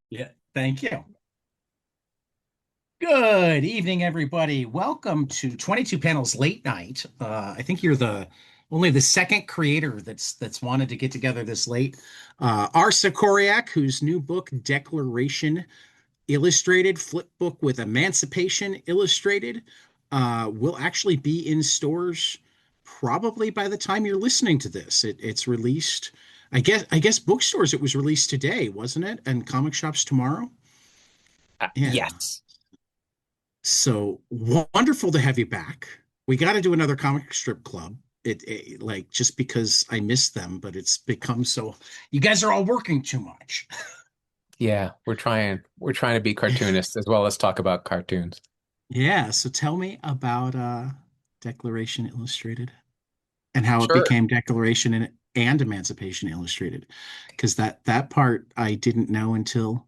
Yeah, thank you. Good evening, everybody. Welcome to 22 Panels Late Night. I think you're the only the second creator that's wanted to get together this late. Our Sikoryak, whose new book, Declaration Illustrated, flip book with Emancipation Illustrated, will actually be in stores probably by the time you're listening to this. It's released. I guess bookstores. It was released today, wasn't it? And comic shops tomorrow. Yeah. Yes. So wonderful to have you back. We got to do another comic strip club. It like just because I miss them, but it's become so. You guys are all working too much. Yeah, we're trying to be cartoonists as well as talk about cartoons. Yeah. So tell me about Declaration Illustrated and how it Sure. became and Emancipation Illustrated, because that part I didn't know until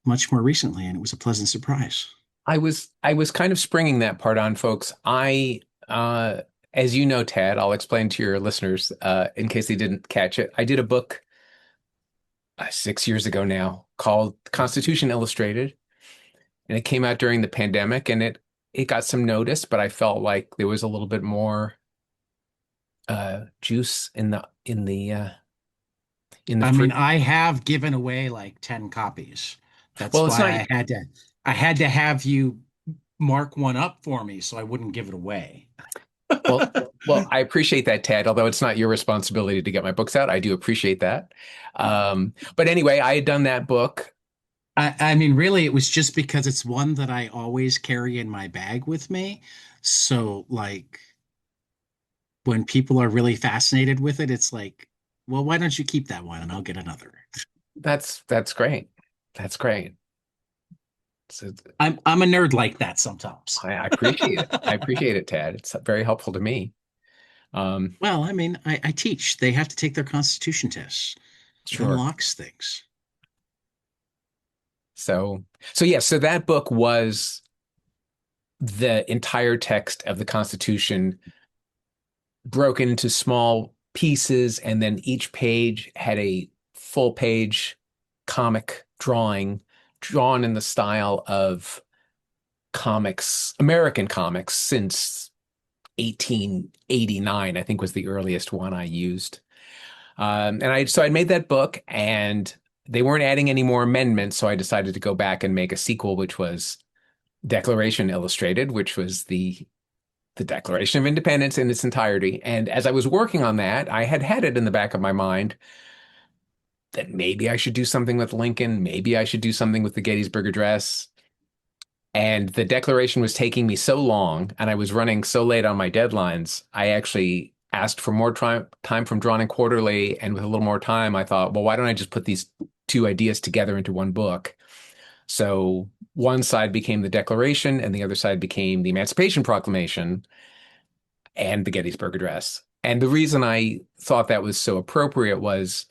much more recently, and it was a pleasant surprise. I was kind of springing that part on folks. As you know, Tad, I'll explain to your listeners in case they didn't catch it. I did a book 6 years ago now called Constitution Illustrated, and it came out during the pandemic, and it got some notice, but I felt like there was a little bit more juice in the I mean, fruit. I have given away like 10 copies. Well, That's it's why not. I had to have you mark one up for me so I wouldn't give it away. Well, I appreciate that, Ted. Although it's not your responsibility to get my books out, I do appreciate that. But anyway, I had done that book. I mean, really, it was just because it's one that I always carry in my bag with me. So, like, when people are really fascinated with it, it's like, well, why don't you keep that one and I'll get another? That's great. That's great. So I'm a nerd like that sometimes. I appreciate it. I appreciate it, Ted. It's very helpful to me. Um, Well, I mean, I teach. They have to take their constitution tests. It sure. unlocks things. So so yeah. So that book was the entire text of the Constitution broken into small pieces, and then each page had a full page comic drawing drawn in the style of comics, American comics since 1889, I think was the earliest one I used. And I made that book, and they weren't adding any more amendments, so I decided to go back and make a sequel, which was Declaration Illustrated, which was the Declaration of Independence in its entirety. And as I was working on that, I had it in the back of my mind that maybe I should do something with Lincoln, maybe I should do something with the Gettysburg Address. And the Declaration was taking me so long, and I was running so late on my deadlines. I actually asked for more time from Drawn and Quarterly, and with a little more time, I thought, well, why don't I just put these two ideas together into one book? So one side became the Declaration, and the other side became the Emancipation Proclamation and the Gettysburg Address. And the reason I thought that was so appropriate was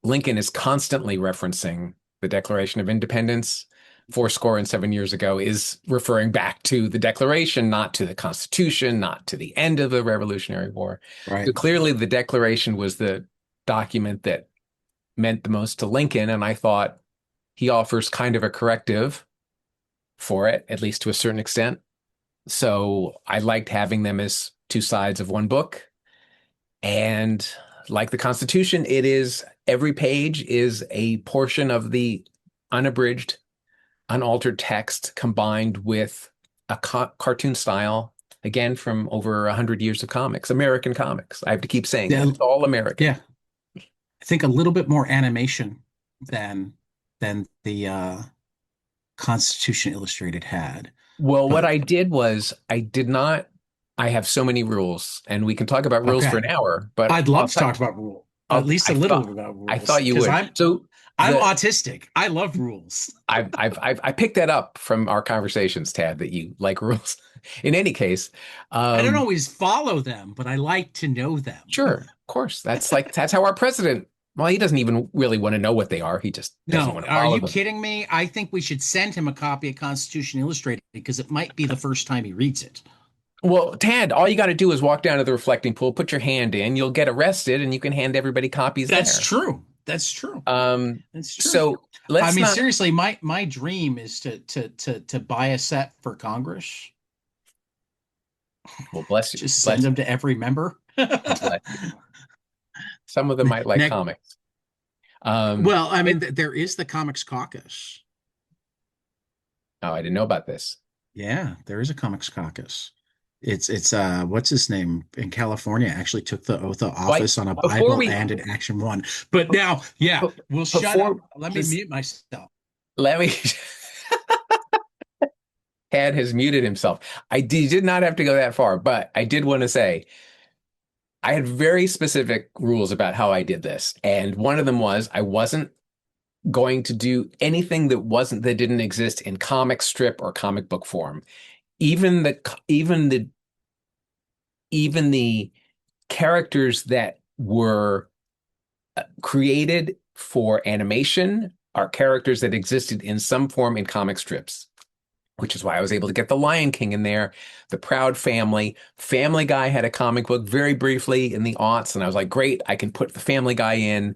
Lincoln is constantly referencing the Declaration of Independence. Fourscore and 7 years ago is referring back to the Declaration, not to the Constitution, not to the end of the Revolutionary War. So Right. clearly, the Declaration was the document that meant the most to Lincoln. And I thought he offers kind of a corrective for it, at least to a certain extent. So I liked having them as two sides of one book. And like the Constitution, it is every page is a portion of the unabridged, unaltered text combined with a cartoon style, again, from over 100 years of comics, American comics. I have to keep saying that Yeah, it's all American. yeah. I think a little bit more animation than the Constitution Illustrated had. Well, what But I did was I did not, I have so many rules, and we can talk about rules for okay, an hour, but I'd love to talk about rule, at least a I little thought about I rules, thought you because would. So I'm the autistic. I love rules. I picked that up from our conversations, Tad, that you like rules. In any case, I don't um, always follow them, but I like to know them. sure, of course, that's how our president. Well, he doesn't even really want to know what they are. He just doesn't No, want to are follow you them. kidding me? I think we should send him a copy of Constitution Illustrated because it might be the first time he reads it. Well, Tad, all you got to do is walk down to the reflecting pool, put your hand in, you'll get arrested, and you can hand everybody copies That's there. true. That's true. Um, That's true. so I let's mean, not. seriously, my dream is to buy a set for Congress. Well, bless you, Just send bless them to every member. you, bless you. Some of them might like Next, comics. well, I mean, It, there is the Comics Caucus. oh, I didn't know about this. Yeah, there is a Comics Caucus. It's what's his name in California actually took the oath of Why, office on a before Bible we, and an Action one. But now, yeah, we'll shut up. before Let me this, mute myself. let me. Tad has muted himself. Did not have to go that far, but I did want to say I had very specific rules about how I did this, and one of them was I wasn't going to do anything that didn't exist in comic strip or comic book form. Even the even the even the characters that were created for animation are characters that existed in some form in comic strips, which is why I was able to get the Lion King in there, the Proud Family. Family Guy had a comic book very briefly in the aughts, and I was like, great, I can put the Family Guy in.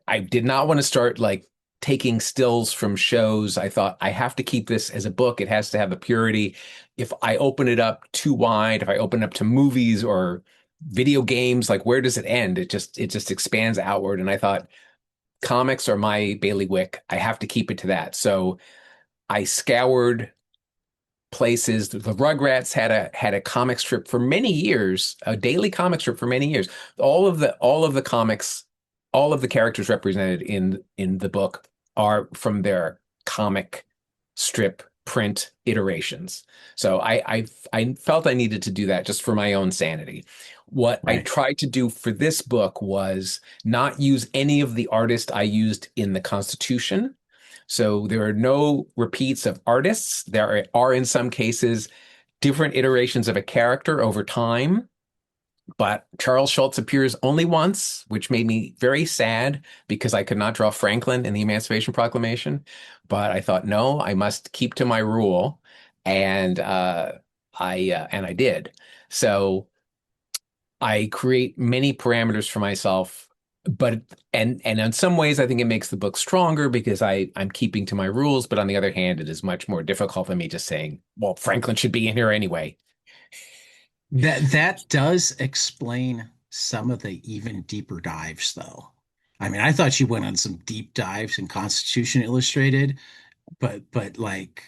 I did not want to start like taking stills from shows. I thought I have to keep this as a book. It has to have the purity. If I open it up too wide, if I open it up to movies or video games, like where does it end? It just expands outward. And I thought comics are my bailiwick. I have to keep it to that. So I scoured places. The Rugrats had a comic strip for many years, a daily comic strip for many years. All of the comics, all of the characters represented in the book are from their comic strip print iterations. So I felt I needed to do that just for my own sanity. What I Right. tried to do for this book was not use any of the artists I used in the Constitution. So there are no repeats of artists. There are, in some cases, different iterations of a character over time. But Charles Schultz appears only once, which made me very sad because I could not draw Franklin in the Emancipation Proclamation. But I thought, no, I must keep to my rule, and I did. So I create many parameters for myself, but and in some ways I think it makes the book stronger because I'm keeping to my rules, but on the other hand, it is much more difficult than me just saying, well, Franklin should be in here anyway. That does explain some of the even deeper dives, though. I mean, I thought you went on some deep dives in Constitution Illustrated, but like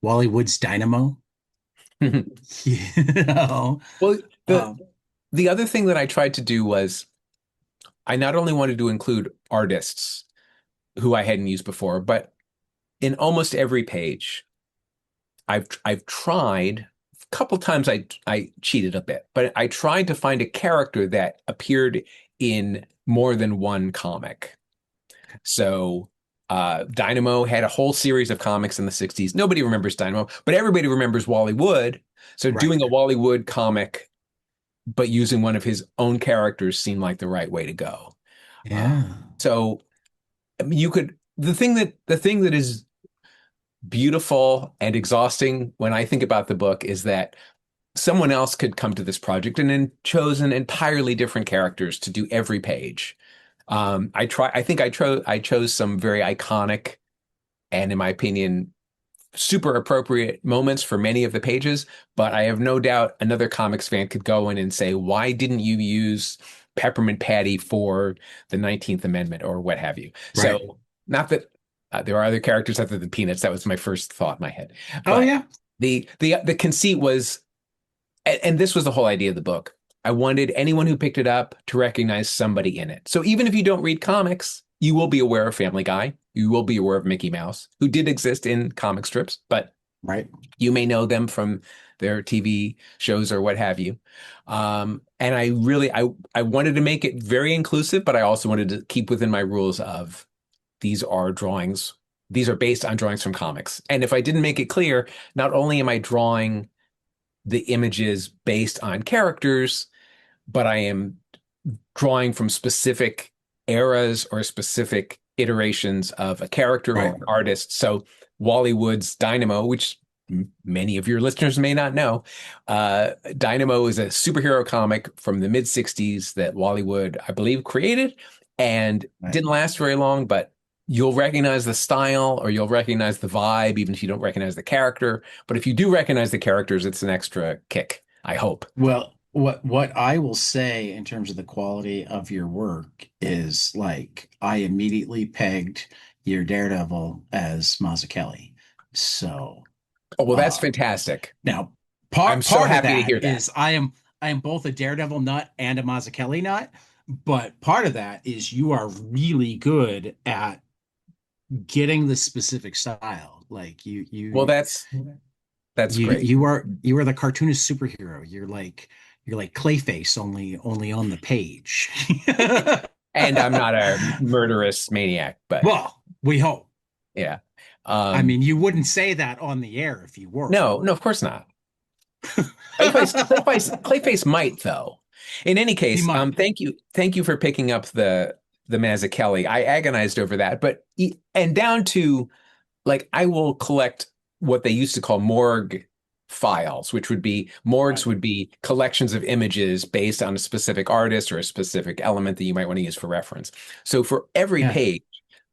Wally Wood's Dynamo, you know. Well, the Um, the other thing that I tried to do was I not only wanted to include artists who I hadn't used before, but in almost every page, I've tried a couple times I cheated a bit, but I tried to find a character that appeared in more than one comic. So Dynamo had a whole series of comics in the 60s. Nobody remembers Dynamo, but everybody remembers Wally Wood. So right. doing a Wally Wood comic, but using one of his own characters seemed like the right way to go. Uh, Yeah. so you could the thing that is beautiful and exhausting when I think about the book is that someone else could come to this project and then chosen entirely different characters to do every page. I think I chose some very iconic and, in my opinion, super appropriate moments for many of the pages, but I have no doubt another comics fan could go in and say, why didn't you use Peppermint Patty for the 19th Amendment or what have you? Right. So, not that there are other characters other than Peanuts. That was my first thought in my head. Oh But yeah. the conceit was, and this was the whole idea of the book. I wanted anyone who picked it up to recognize somebody in it. So even if you don't read comics, you will be aware of Family Guy. You will be aware of Mickey Mouse, who did exist in comic strips, but Right. you may know them from their TV shows or what have you. And I wanted to make it very inclusive, but I also wanted to keep within my rules of these are drawings. These are based on drawings from comics. And if I didn't make it clear, not only am I drawing the images based on characters, but I am drawing from specific eras or specific iterations of a character or Right. an artist. So Wally Wood's Dynamo, which many of your listeners may not know, Dynamo is a superhero comic from the mid 60s that Wally Wood, I believe, created and Right. didn't last very long, but you'll recognize the style or you'll recognize the vibe, even if you don't recognize the character. But if you do recognize the characters, it's an extra kick, I hope. Well, what I will say in terms of the quality of your work is like I immediately pegged your Daredevil as Mazzucchelli. So Oh, well, that's uh fantastic. now I'm so part of happy to that hear that. is I am both a Daredevil nut and a Mazzucchelli nut, but part of that is you are really good at getting the specific style. Like Well, that's great. you are the cartoonist superhero. You're like Clayface, only on the page. And I'm not a murderous maniac, but Well, we hope. yeah. I Um, mean, you wouldn't say that on the air if you were. no, no, of course not. Clayface might though. In any He case, might. thank you for picking up the Mazzucchelli. I agonized over that, but and down to like I will collect what they used to call morgue files, which would be morgues Right. would be collections of images based on a specific artist or a specific element that you might want to use for reference. So for every Yeah. page,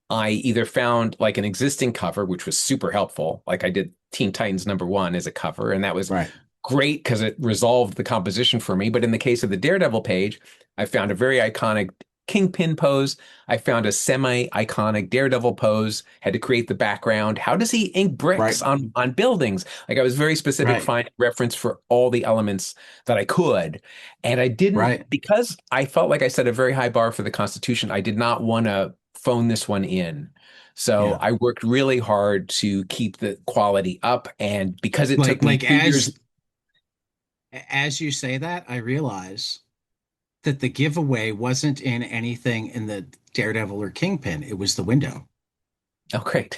I either found like an existing cover, which was super helpful. Like I did Teen Titans #1 as a cover, and that was Right. great because it resolved the composition for me. But in the case of the Daredevil page, I found a very iconic Kingpin pose. I found a semi-iconic Daredevil pose, had to create the background. How does he ink bricks Right. on buildings? Like I was very specific, Right. finding reference for all the elements that I could. And I didn't, Right. because I felt like I set a very high bar for the Constitution, I did not want to phone this one in. So Yeah. I worked really hard to keep the quality up. And because it took me Like 2 years. as you say that, I realize that the giveaway wasn't in anything in the Daredevil or Kingpin. It was the window. Oh, great.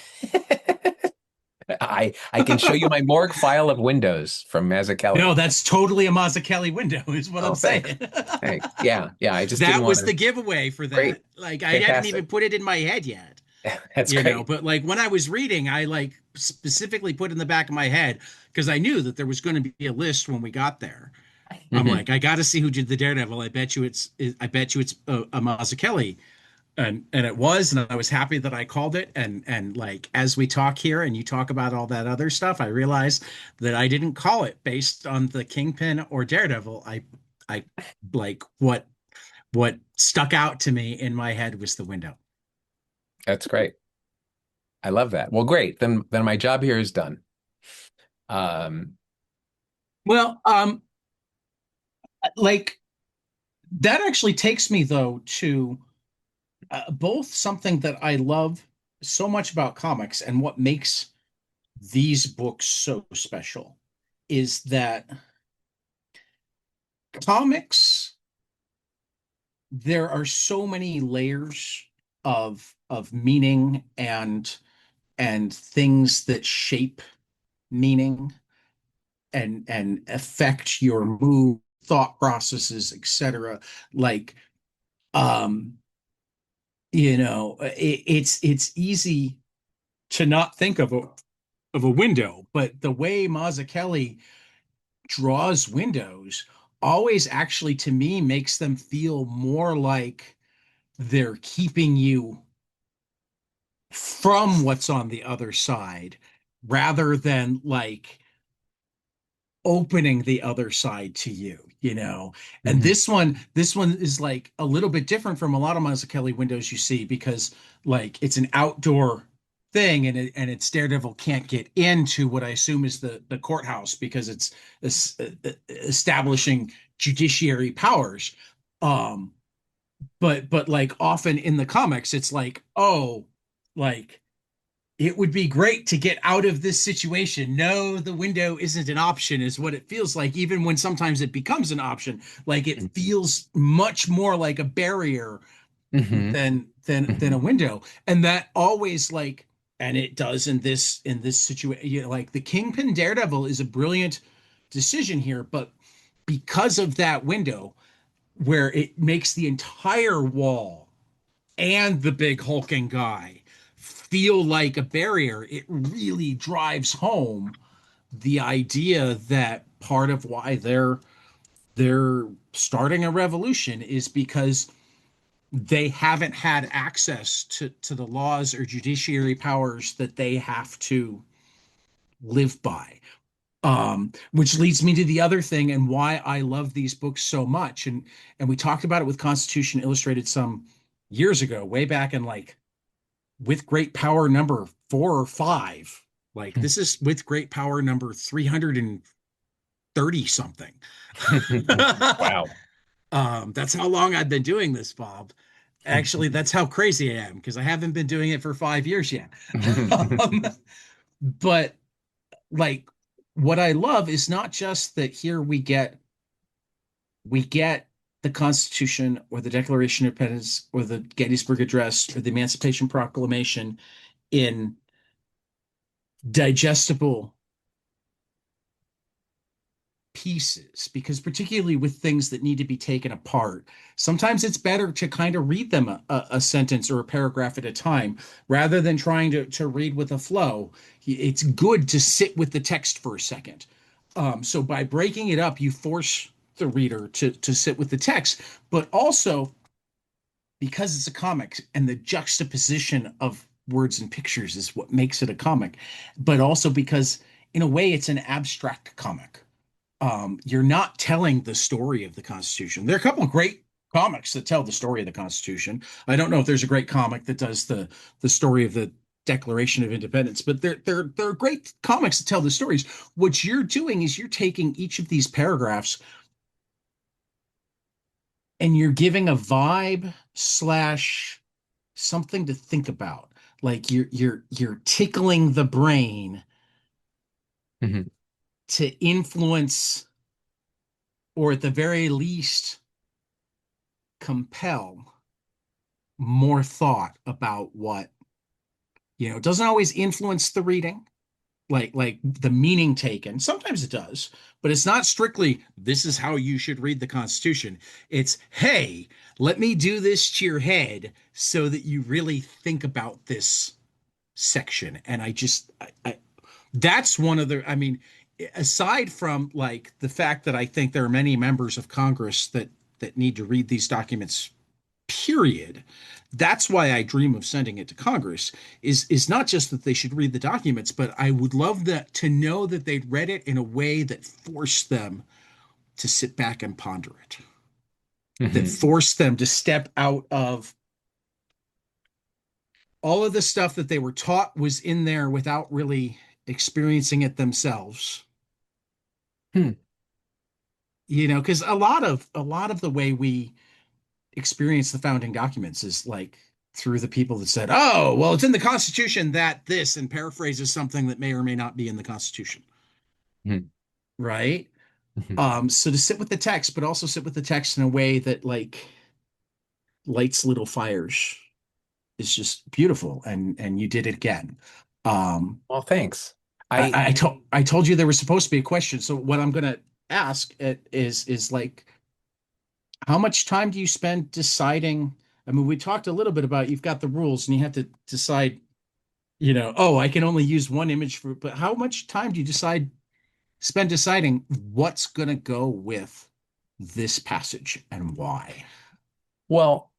I can show you my morgue file of windows from No, Mazzucchelli. that's totally a Mazzucchelli window, is what I'm Oh, thanks. saying. Thanks. Yeah, yeah. I just didn't That want was to. the giveaway for Great. that. Like I hadn't Fantastic. even put it in my head yet, That's you know, great. but like when I was reading, I like specifically put in the back of my head because I knew that there was going to be a list when we got there. I'm Hmm. like, I got to see who did the Daredevil. I bet you it's a Mazzucchelli, and it was, and I was happy that I called it. And like as we talk here, and you talk about all that other stuff, I realized that I didn't call it based on the Kingpin or Daredevil. I like what stuck out to me in my head was the window. That's great. I love that. Well, great. Then my job here is done. Um, Well, like that actually takes me though to both something that I love so much about comics and what makes these books so special is that comics, there are so many layers of meaning and things that shape meaning and affect your mood, thought processes, etc. Like um it's easy to not think of a window, but the way Mazzucchelli draws windows always actually to me makes them feel more like they're keeping you from what's on the other side rather than like opening the other side to you. And mhm, this one is like a little bit different from a lot of Mazzucchelli windows you see because like it's an outdoor thing and its Daredevil can't get into what I assume is the courthouse because establishing judiciary powers. Um, but like often in the comics, it's like, oh, like it would be great to get out of this situation. No, the window isn't an option, is what it feels like, even when sometimes it becomes an option. Like it mhm, feels much more like a barrier mhm, than a mhm, window. And that always like, and it does in this situation, like the Kingpin Daredevil is a brilliant decision here, but because of that window where it makes the entire wall and the big hulking guy feel like a barrier, it really drives home the idea that part of why they're starting a revolution is because they haven't had access to the laws or judiciary powers that they have to live by. Which leads me to the other thing and why I love these books so much. And we talked about it with Constitution Illustrated some years ago, way back in like with great power number 4 or 5. Like this is with great power number 330 something. Wow. That's how long I've been doing this, Bob. Actually, that's how crazy I am because I haven't been doing it for 5 years yet. Um, but like what I love is not just that here we get the Constitution or the Declaration of Independence or the Gettysburg Address or the Emancipation Proclamation in digestible pieces, because particularly with things that need to be taken apart, sometimes it's better to kind of read them a sentence or a paragraph at a time rather than trying to read with a flow. It's good to sit with the text for a second. So by breaking it up, you force the reader to sit with the text, but also because it's a comic and the juxtaposition of words and pictures is what makes it a comic, but also because in a way it's an abstract comic. You're not telling the story of the Constitution. There are a couple of great comics that tell the story of the Constitution. I don't know if there's a great comic that does the story of the Declaration of Independence, but there are great comics that tell the stories. What you're doing is you're taking each of these paragraphs and you're giving a vibe slash something to think about. Like you're tickling the brain Mhm. to influence or at the very least compel more thought about what, it doesn't always influence the reading, like the meaning taken. Sometimes it does, but it's not strictly this is how you should read the Constitution. It's, hey, let me do this to your head so that you really think about this section. And I that's one of the, I mean, aside from like the fact that I think there are many members of Congress that need to read these documents, period. That's why I dream of sending it to Congress, is not just that they should read the documents, but I would love that to know that they'd read it in a way that forced them to sit back and ponder it, that Mhm. forced them to step out of all of the stuff that they were taught was in there without really experiencing it themselves. Hmm. Because a lot of the way we experience the founding documents is like through the people that said, "Oh, well, it's in the Constitution that this," and paraphrases something that may or may not be in the Constitution, Mhm. right? Mhm. So to sit with the text, but also sit with the text in a way that like lights little fires is just beautiful, and you did it again. Um, Well, thanks. I, I I told you there was supposed to be a question, so what I'm gonna ask it is like, how much time do you spend deciding? I mean, we talked a little bit about you've got the rules and you have to decide, oh, I can only use one image for, but how much time do you spend deciding what's going to go with this passage and why? well,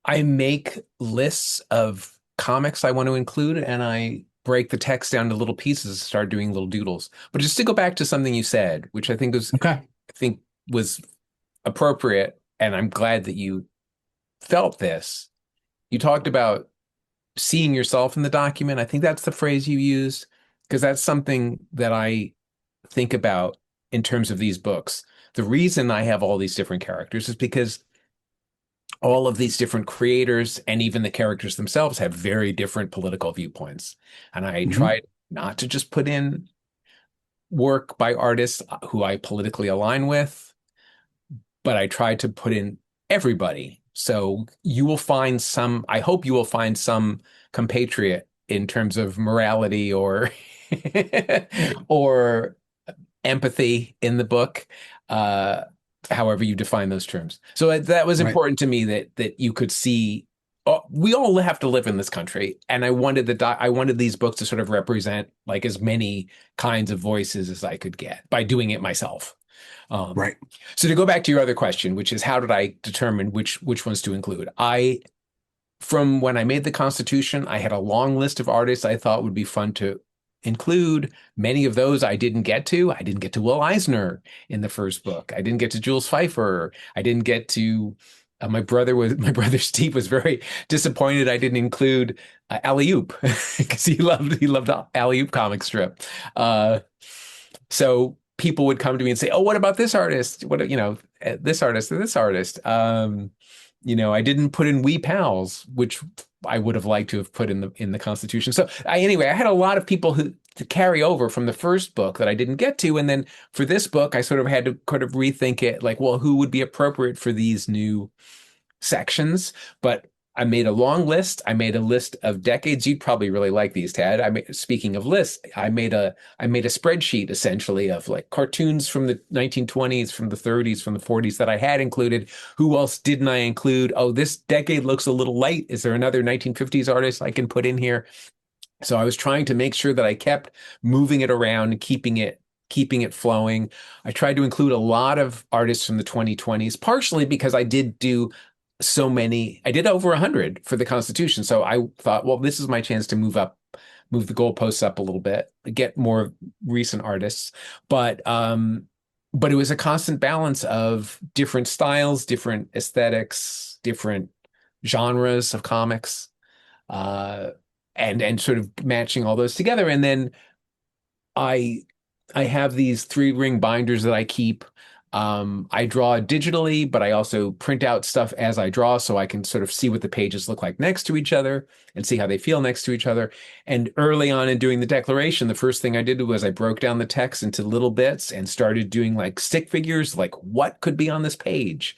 I make lists of comics I want to include, and I break the text down to little pieces and start doing little doodles. But just to go back to something you said, which Okay. I think was appropriate, and I'm glad that you felt this. You talked about seeing yourself in the document. I think that's the phrase you used, because that's something that I think about in terms of these books. The reason I have all these different characters is because all of these different creators and even the characters themselves have very different political viewpoints. And I Hmm. tried not to just put in work by artists who I politically align with, but I tried to put in everybody. So you will find some, I hope you will find some compatriot in terms of morality or or empathy in the book, uh, however you define those terms. So that was Right. important to me that you could see. Oh, we all have to live in this country, and I wanted these books to sort of represent like as many kinds of voices as I could get by doing it myself. Um, Right. so to go back to your other question, which is how did I determine which ones to include? From when I made the Constitution, I had a long list of artists I thought would be fun to include. Many of those I didn't get to. I didn't get to Will Eisner in the first book. I didn't get to Jules Feiffer. I didn't get to my brother Steve was very disappointed I didn't include Alley Oop because he loved Alley Oop comic strip. So people would come to me and say, "Oh, what about this artist? What this artist or this artist?" I didn't put in Wee Pals, which I would have liked to have put in the Constitution. So anyway, I had a lot of people who to carry over from the first book that I didn't get to, and then for this book, I sort of had to kind of rethink it, like, well, who would be appropriate for these new sections? But I made a long list. I made a list of decades. You'd probably really like these, Tad. Speaking of lists, I made a spreadsheet essentially of like cartoons from the 1920s, from the 30s, from the 40s that I had included. Who else didn't I include? Oh, this decade looks a little light. Is there another 1950s artist I can put in here? So I was trying to make sure that I kept moving it around, keeping it flowing. I tried to include a lot of artists from the 2020s, partially because I did do so many. I did over 100 for the Constitution. So I thought, well, this is my chance to move the goalposts up a little bit, get more recent artists. But it was a constant balance of different styles, different aesthetics, different genres of comics. Uh, and sort of matching all those together. And then I I have these 3-ring binders that I keep. I draw digitally, but I also print out stuff as I draw so I can sort of see what the pages look like next to each other and see how they feel next to each other. And early on in doing the declaration, the first thing I did was I broke down the text into little bits and started doing like stick figures, like what could be on this page?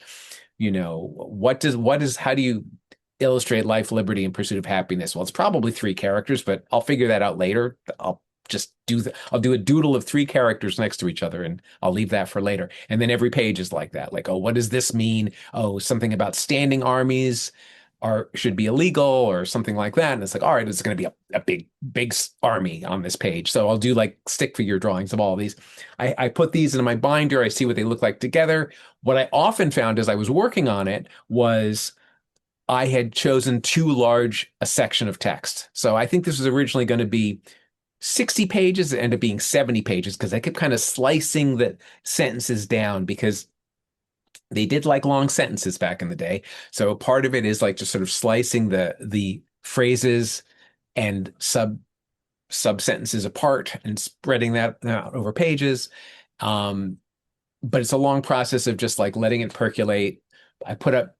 How do you illustrate life, liberty, and pursuit of happiness? Well, it's probably 3 characters, but I'll figure that out later. I'll do a doodle of 3 characters next to each other and I'll leave that for later. And then every page is like that. Like, oh, what does this mean? Oh, something about standing armies should be illegal or something like that. And it's like, all right, it's going to be a big army on this page. So I'll do like stick figure drawings of all of these. I put these in my binder. I see what they look like together. What I often found as I was working on it was I had chosen too large a section of text. So I think this was originally going to be 60 pages. It ended up being 70 pages because I kept kind of slicing the sentences down because they did like long sentences back in the day. So part of it is like just sort of slicing the phrases and sub sentences apart and spreading that out over pages. But it's a long process of just like letting it percolate. I put up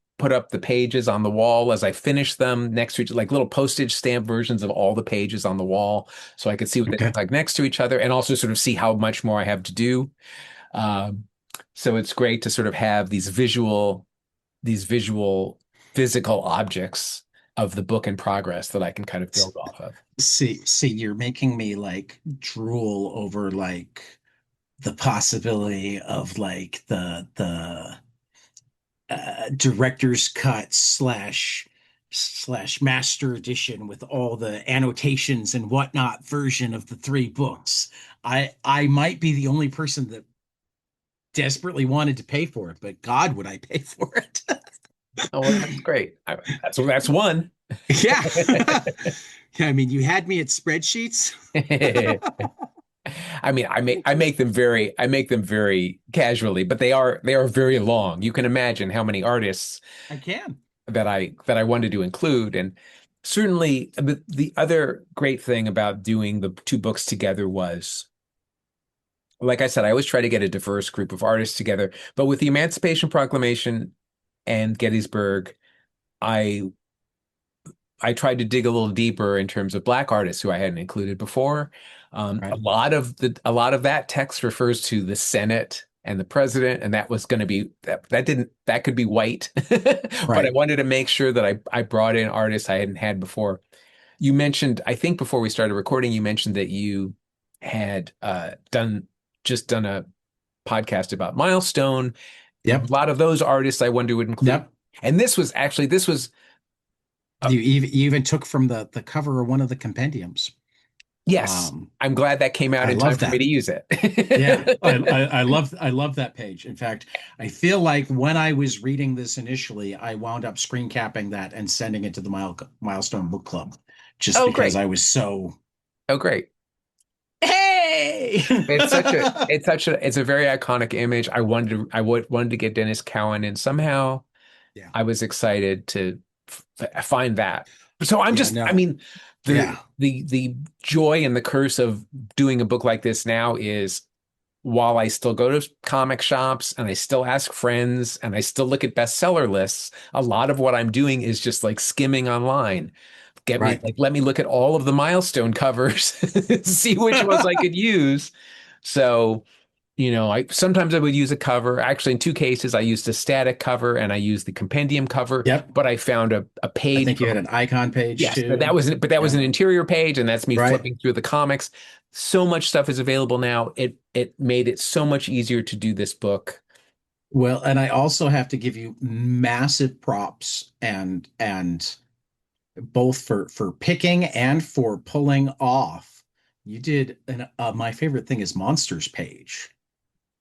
the pages on the wall as I finished them next to each, like little postage stamp versions of all the pages on the wall, so I could see what they Okay. look like next to each other, and also sort of see how much more I have to do. Um, so it's great to sort of have these visual physical objects of the book in progress that I can kind of build off of. See, you're making me like drool over like the possibility of like the director's cut slash master edition with all the annotations and whatnot version of the 3 books. I might be the only person that desperately wanted to pay for it, but God, would I pay for it? Oh, well, that's great. That's one. Yeah. Yeah, I mean, you had me at spreadsheets. I mean, I make them very casually, but they are very long. You can imagine how many artists I can. that I wanted to include, and certainly the other great thing about doing the 2 books together was, like I said, I always try to get a diverse group of artists together. But with the Emancipation Proclamation and Gettysburg, I I tried to dig a little deeper in terms of Black artists who I hadn't included before. A Right. lot of that text refers to the Senate and the president, and that was going to be that could be white, but I Right. wanted to make sure that I brought in artists I hadn't had before. You mentioned, I think before we started recording, you mentioned that you had done a podcast about Milestone. A Yep. lot of those artists I wonder would include. Yep. And this was You even took from the cover of one of the compendiums. Yes, Um, I'm glad that came out I in time love for me that. to use Yeah, it. I love that page. In fact, I feel like when I was reading this initially, I wound up screen capping that and sending it to the Milestone Book Club, just Oh, because great. I was so, Oh, great. hey. It's a very iconic image. Wanted to get Dennis Cowan, and somehow Yeah, I was excited to find that. So yeah, I no, mean, yeah, the joy and the curse of doing a book like this now is while I still go to comic shops and I still ask friends and I still look at bestseller lists, a lot of what I'm doing is just like skimming online. right. Let me look at all of the milestone covers, see which ones I could use. So, I sometimes I would use a cover. Actually, in two cases, I used a static cover and I used the compendium cover, Yep. but I found a I page think you had from, an icon page yes, but too. that was Yeah, an interior page, and that's me right. flipping through the comics. So much stuff is available now. It made it so much easier to do this book. Well, and I also have to give you massive props and both for picking and for pulling off. You did an my favorite thing is Monsters page.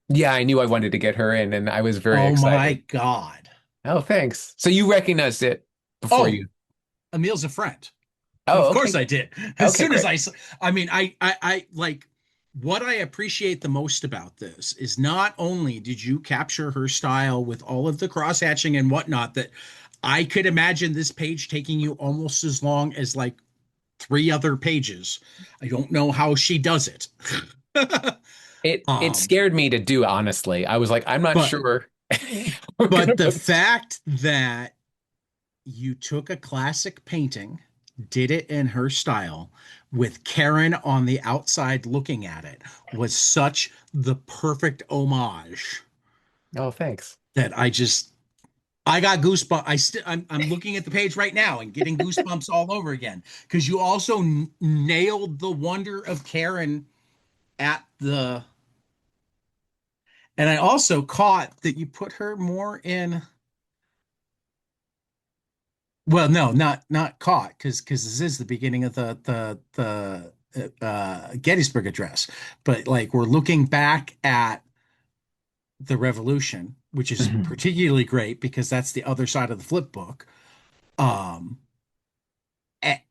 Yeah, I knew I wanted to get her in, and I was very Oh my excited. God. Oh, thanks. So you recognized it before Oh, you. Emil's a friend. Of Oh, course okay. I did. As Okay, soon as great. I mean, I like what I appreciate the most about this is not only did you capture her style with all of the cross hatching and whatnot, that I could imagine this page taking you almost as long as like three other pages. I don't know how she does it. It um, scared me to do, honestly. I was like, I'm not but sure. We're gonna but the post. fact that you took a classic painting, did it in her style, with Karen on the outside looking at it, was such the perfect homage Oh, thanks. that I got goosebumps. I'm looking at the page right now and getting goosebumps all over again because you also nailed the wonder of Karen at the. And I also caught that you put her more in. Well, no, not caught, because this is the beginning of the Gettysburg Address. But like we're looking back at the Revolution, which is Mhm. particularly great because that's the other side of the flip book. Um, eh,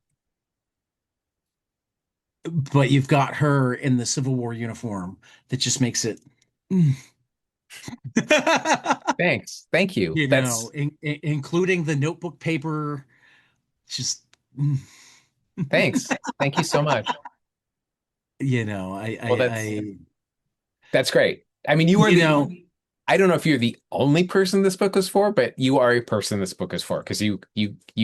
but you've got her in the Civil War uniform that just makes it, mm. Thanks. Thank you. You know, That's including the notebook paper, just, mm. thanks. Thank you so much. You know, Well, that's great. I mean, you know, I don't know if you're the only person this book is for, but you are a person this book is for because you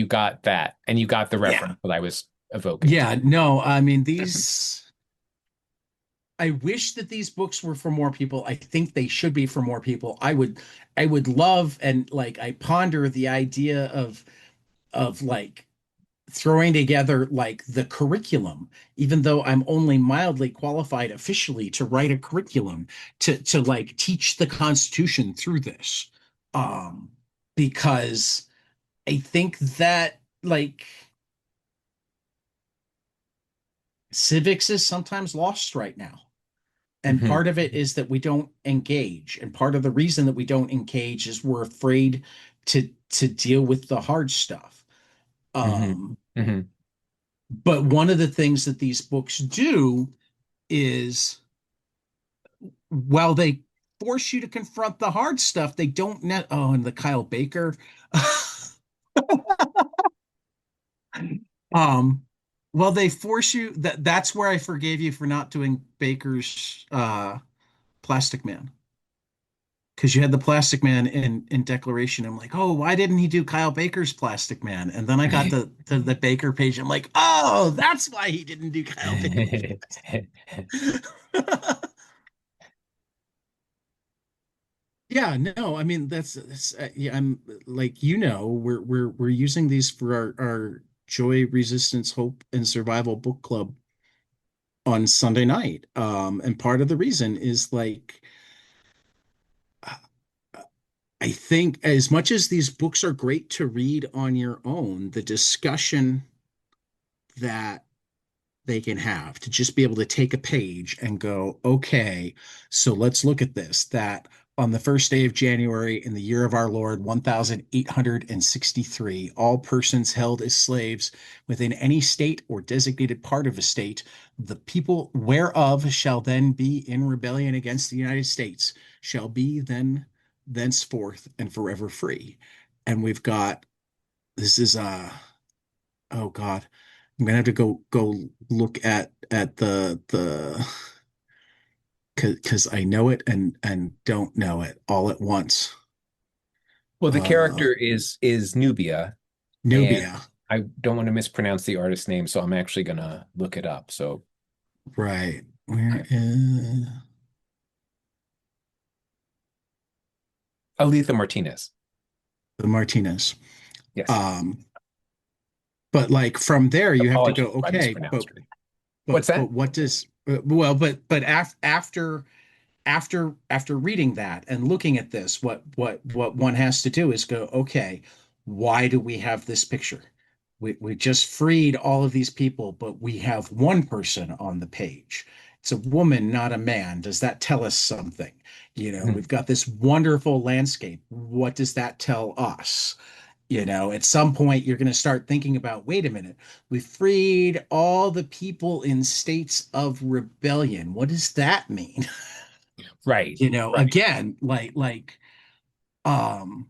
got that and you got the yeah. reference that I was evoking. Yeah, no, I mean I wish that these books were for more people. I think they should be for more people. I would love and like I ponder the idea of like throwing together like the curriculum, even though I'm only mildly qualified officially to write a curriculum to like teach the Constitution through this. Um, because I think that like civics is sometimes lost right now. And Hmm. part of it is that we don't engage. And part of the reason that we don't engage is we're afraid to deal with the hard stuff. Hmm. Um, Hmm. but one of the things that these books do is while they force you to confront the hard stuff, they don't net oh, and the Kyle Baker. um well, they force you that's where I forgave you for not doing Baker's Plastic Man. Because you had the Plastic Man in Declaration. I'm like, oh, why didn't he do Kyle Baker's Plastic Man? And then I got the Baker page. I'm like, oh, that's why he didn't do Kyle Baker's Plastic. Yeah, no, I mean that's yeah, I'm like we're using these for our Joy, Resistance, Hope, and Survival book club on Sunday night. And part of the reason is like I think as much as these books are great to read on your own, the discussion that they can have to just be able to take a page and go, okay, so let's look at this. That on the first day of January in the year of our Lord, 1863, all persons held as slaves within any state or designated part of a state, the people whereof shall then be in rebellion against the United States, shall be then thenceforth and forever free. And we've got this is oh God, I'm gonna have to go look at the because I know it and don't know it all at once. Well, the Uh, character is Nubia, and Nubia, I don't want to mispronounce the artist's name, so I'm actually gonna look it up. So right? Where is Aletha Martinez. the Martinez? Yes. Um, but like from there, you have to go, Apologies if I okay, mispronounced her name. but What's that? what does well, but after reading that and looking at this, what one has to do is go, okay, why do we have this picture? We just freed all of these people, but we have one person on the page. It's a woman, not a man. Does that tell us something? We've got this wonderful landscape. What does that tell us? At some point, you're going to start thinking about, wait a minute, we freed all the people in states of rebellion. What does that mean? Right, right. Again, um,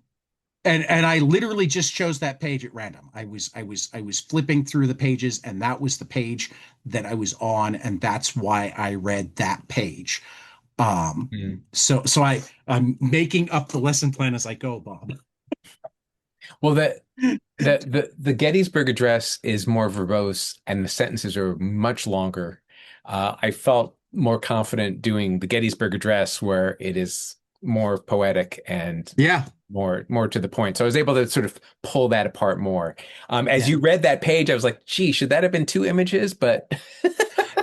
and I literally just chose that page at random. I was flipping through the pages, and that was the page that I was on, and that's why I read that page. Um, Mm. I'm making up the lesson plan as I go, Bob. Well, the Gettysburg Address is more verbose, and the sentences are much longer. I felt more confident doing the Gettysburg Address, where it is more poetic and Yeah, more to the point. So I was able to sort of pull that apart more. As yeah. you read that page, I was like, "Gee, should that have been two images?" But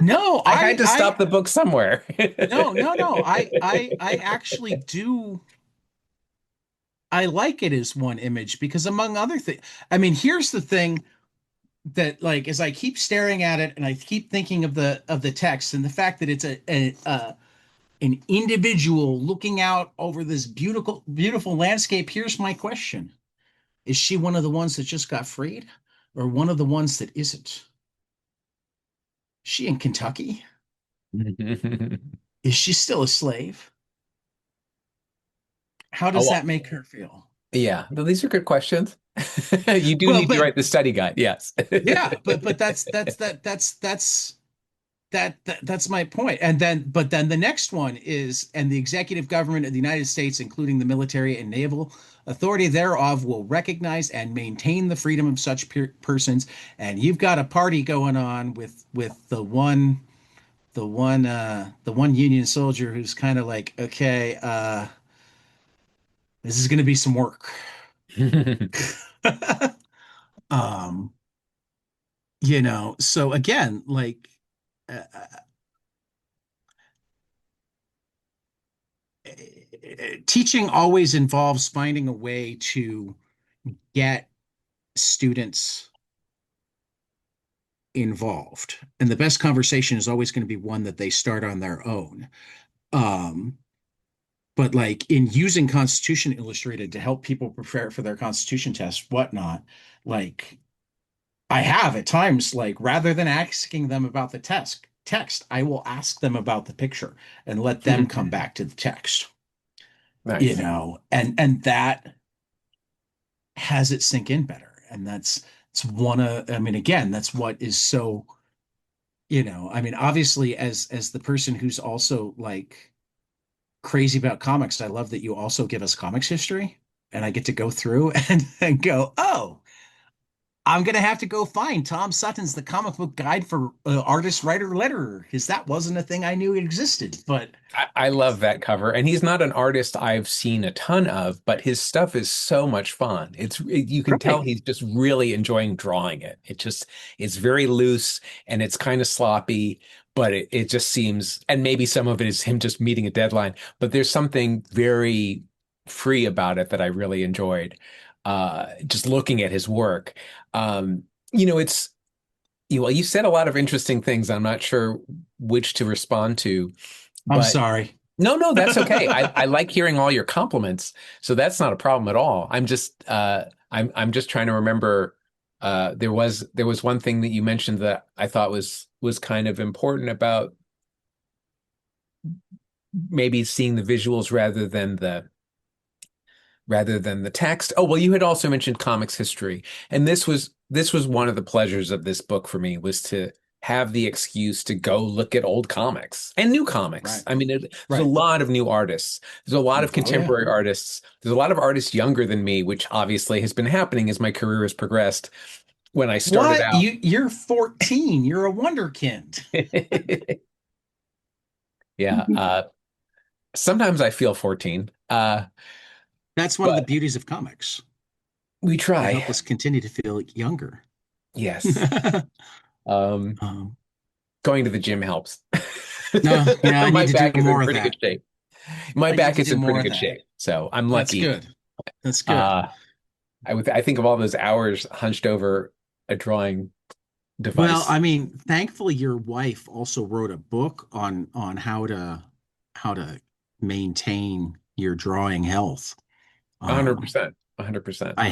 No, I had to stop the book somewhere. no. I actually do. I like it as one image because among other things, I mean, here's the thing that like as I keep staring at it and I keep thinking of the text and the fact that it's an individual looking out over this beautiful landscape. Here's my question. Is she one of the ones that just got freed or one of the ones that isn't? Is she in Kentucky? Is she still a slave? How does Oh, that make her feel? yeah. Well, these are good questions. You do Well, need to but write the study guide. Yes. yeah, but that's my point. And then the next one is, and the executive government of the United States, including the military and naval authority thereof, will recognize and maintain the freedom of such persons. And you've got a party going on with the one Union soldier who's kind of like, okay, this is going to be some work. um, so again, like teaching always involves finding a way to get students involved. And the best conversation is always going to be one that they start on their own. Um, but like in using Constitution Illustrated to help people prepare for their Constitution test, whatnot, like I have at times, like rather than asking them about the text, I will ask them about the picture and let them come back to the text, Nice. and that has it sink in better. And it's one of, I mean, again, that's what is so, I mean, obviously as the person who's also like crazy about comics, I love that you also give us comics history and I get to go through and go, oh, I'm gonna have to go find Tom Sutton's The Comic Book Guide for Artist, Writer, Letterer, because that wasn't a thing I knew existed. But I love that cover, and he's not an artist I've seen a ton of, but his stuff is so much fun. You can tell right, he's just really enjoying drawing it. It's very loose and it's kind of sloppy, but it just seems, and maybe some of it is him just meeting a deadline, but there's something very free about it that I really enjoyed. Just looking at his work. Um, you know, it's well, you said a lot of interesting things. I'm not sure which to respond to, I'm but sorry. no, no, that's okay. I like hearing all your compliments, so that's not a problem at all. I'm just trying to remember. There was one thing that you mentioned that I thought was kind of important about maybe seeing the visuals rather than the text. Oh, well, you had also mentioned comics history, and this was one of the pleasures of this book for me was to have the excuse to go look at old comics and new comics. Right. I mean, there's a Right. lot of new artists. There's a lot of Oh yeah. contemporary artists. There's a lot of artists younger than me, which obviously has been happening as my career has progressed. When I started What? out, You're 14. You're a wonderkind. yeah, sometimes I feel 14, That's one of the but beauties of comics. we They try. help us continue to feel younger. Yes. Um, um, Going to the gym helps. no, yeah, I My need to do back is in more of pretty good that. shape. My I need back to is do in more pretty of good that. shape. So I'm That's lucky. good. That's good. Uh, I think of all those hours hunched over a drawing Well, device. I mean, thankfully your wife also wrote a book on how to maintain your drawing health. Um, 100%. 100%. I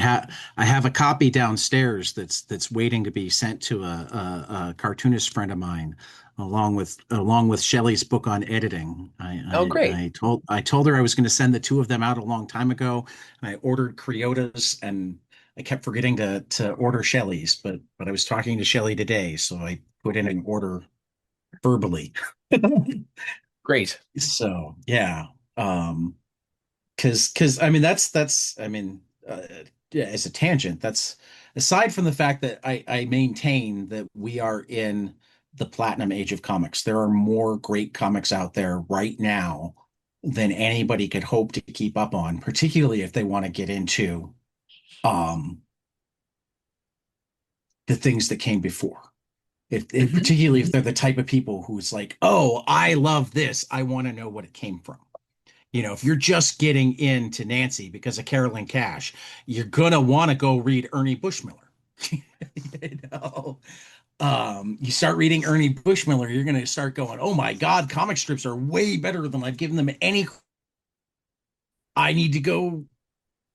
have a copy downstairs that's waiting to be sent to a cartoonist friend of mine, along with Shelley's book on editing. Oh, I, I, great. I told I told her I was going to send the two of them out a long time ago, and I ordered Creota's, and I kept forgetting to order Shelley's, but I was talking to Shelley today, so I put in an order verbally. Great. So yeah. Because I mean that's I mean yeah, as a tangent, that's aside from the fact that I maintain that we are in the platinum age of comics. There are more great comics out there right now than anybody could hope to keep up on, particularly if they want to get into um the things that came before. If Mhm. particularly if they're the type of people who's like, oh, I love this, I want to know what it came from. If you're just getting into Nancy because of Carolyn Cash, you're gonna want to go read Ernie Bushmiller. you know, you start reading Ernie Bushmiller, you're gonna start going, "Oh my God, comic strips are way better than I've given them any." I need to go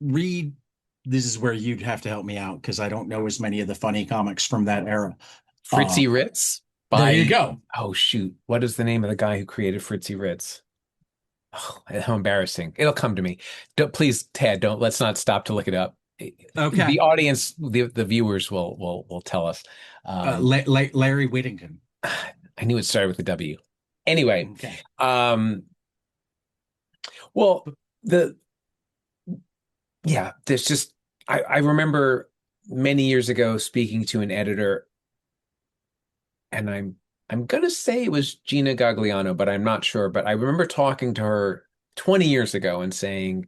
read. This is where you'd have to help me out because I don't know as many of the funny comics from that era. Uh, Fritzy Ritz there you by, go. oh, shoot. What is the name of the guy who created Fritzy Ritz? Oh, how embarrassing. It'll come to me. Please, Ted, let's not stop to look it up. The Okay, audience, the viewers will tell us. Um, Larry Whittington. I knew it started with a W. Anyway, Okay. um, well, the yeah, there's just I remember many years ago speaking to an editor, and I'm gonna say it was Gina Gagliano, but I'm not sure. But I remember talking to her 20 years ago and saying,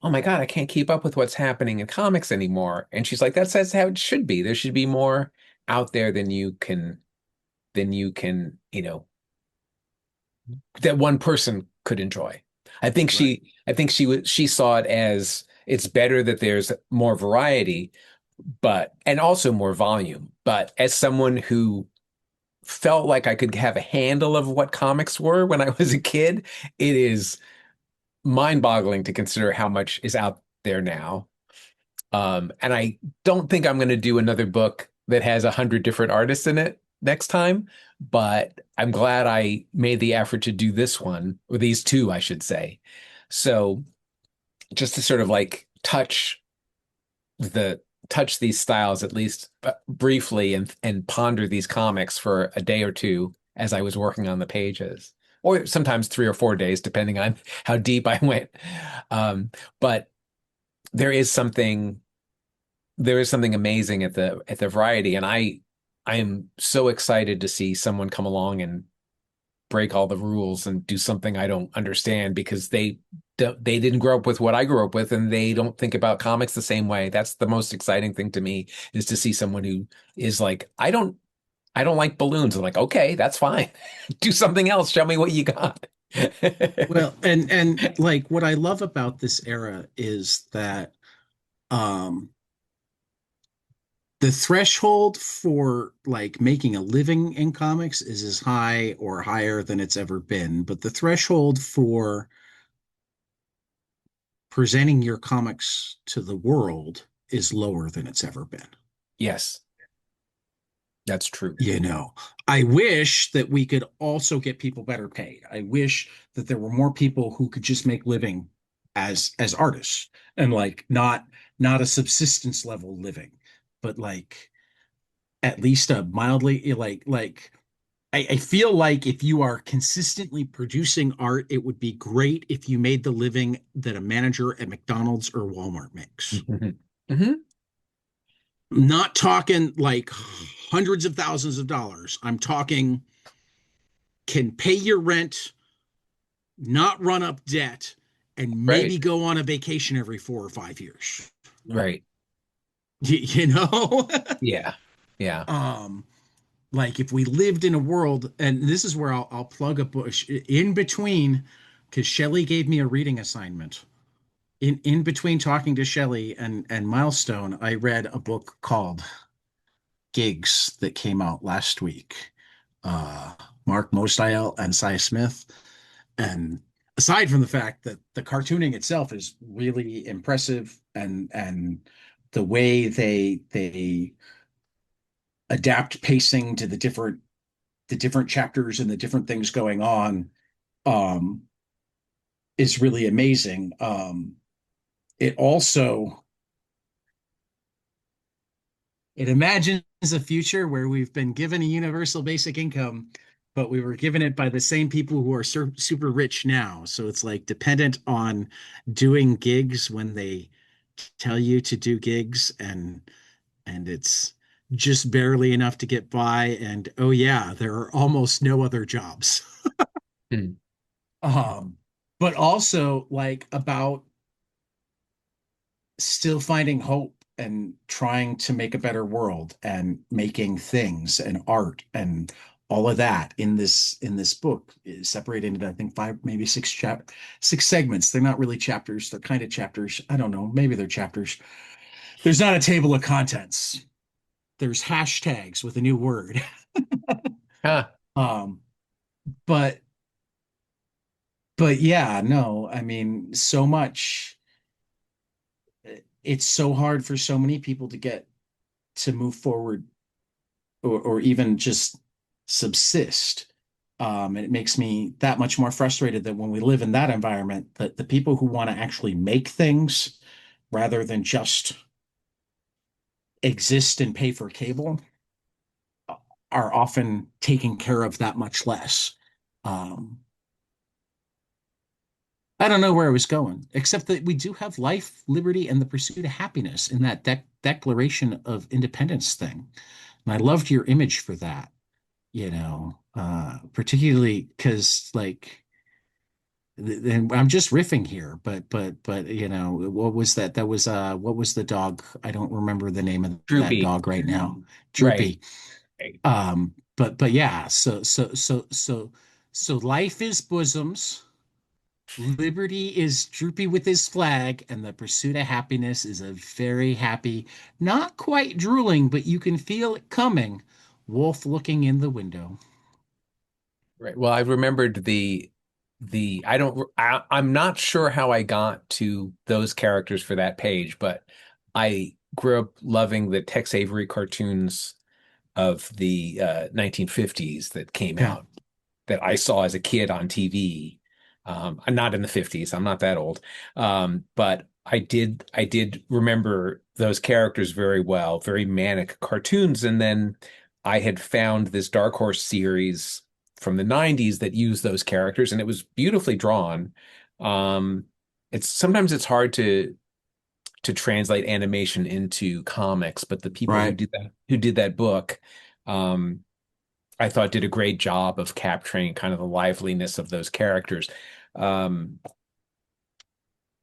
"Oh my God, I can't keep up with what's happening in comics anymore." And she's like, "That's how it should be. There should be more out there than you can, that one person could enjoy." Right. I think she saw it as it's better that there's more variety, but and also more volume. But as someone who felt like I could have a handle of what comics were when I was a kid, it is mind-boggling to consider how much is out there now. And I don't think I'm going to do another book that has 100 different artists in it next time, but I'm glad I made the effort to do this one, or these two, I should say. So just to sort of like the touch these styles at least briefly and ponder these comics for a day or two as I was working on the pages, or sometimes 3 or 4 days, depending on how deep I went. But there is something there is something amazing at the variety, and I am so excited to see someone come along and break all the rules and do something I don't understand because they didn't grow up with what I grew up with, and they don't think about comics the same way. That's the most exciting thing to me, is to see someone who is like, I don't like balloons. I'm like, okay, that's fine. Do something else. Show me what you got. Well, and like what I love about this era is that um the threshold for like making a living in comics is as high or higher than it's ever been, but the threshold for presenting your comics to the world is lower than it's ever been. Yes, that's true. You know, I wish that we could also get people better paid. I wish that there were more people who could just make living as artists and like not a subsistence level living, but like at least a mildly like I feel like if you are consistently producing art, it would be great if you made the living that a manager at McDonald's or Walmart makes. Hmm. Hmm. I'm not talking like hundreds of thousands of dollars. I'm talking can pay your rent, not run up debt, and Right. maybe go on a vacation every 4 or 5 years. Right. You know? Yeah. Yeah. um, like if we lived in a world, and this is where I'll plug a bush in between, because Shelley gave me a reading assignment. In between talking to Shelley and Milestone, I read a book called Gigs that came out last week. Uh, Mark Mostyle and Cy Smith. And aside from the fact that the cartooning itself is really impressive and the way they adapt pacing to the different chapters and the different things going on um, is really amazing. It also it imagines a future where we've been given a universal basic income, but we were given it by the same people who are super rich now. So it's like dependent on doing gigs when they tell you to do gigs, and it's just barely enough to get by. And oh yeah, there are almost no other jobs. Hmm. Um, but also like about still finding hope and trying to make a better world and making things and art and all of that in this book is separated into I think five, maybe six segments. They're not really chapters. They're kind of chapters. I don't know. Maybe they're chapters. There's not a table of contents. There's hashtags with a new word. Huh. Um, but but yeah, no, I mean, so much. It's so hard for so many people to get to move forward or even just subsist. And it makes me that much more frustrated that when we live in that environment, that the people who want to actually make things rather than just exist and pay for cable are often taking care of that much less. Um, I don't know where I was going, except that we do have life, liberty, and the pursuit of happiness in that Declaration of Independence thing. And I loved your image for that, particularly because like and I'm just riffing here, but what was that? That was what was the dog? I don't remember the name of that Droopy. dog right now. Right. Droopy. But yeah, so life is bosoms, liberty is Droopy with his flag, and the pursuit of happiness is a very happy, not quite drooling, but you can feel it coming, wolf looking in the window. Right. Well, I remembered the I'm not sure how I got to those characters for that page, but I grew up loving the Tex Avery cartoons of the 1950s that came Yeah. out that I saw as a kid on TV. I'm not in the 50s. I'm not that old. But I did remember those characters very well, very manic cartoons. And then I had found this Dark Horse series from the 90s that used those characters, and it was beautifully drawn. Um, it's sometimes it's hard to translate animation into comics, but the people Right. who did that book, um, I thought did a great job of capturing kind of the liveliness of those characters. Um,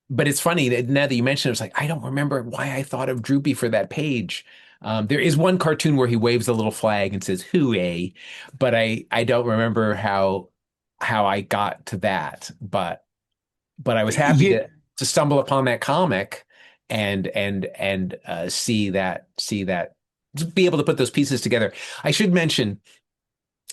but it's funny that now that you mention it, it's like I don't remember why I thought of Droopy for that page. There is one cartoon where he waves a little flag and says "Hooray," but I don't remember how I got to that. But I was happy You, to stumble upon that comic and see that to be able to put those pieces together. I should mention,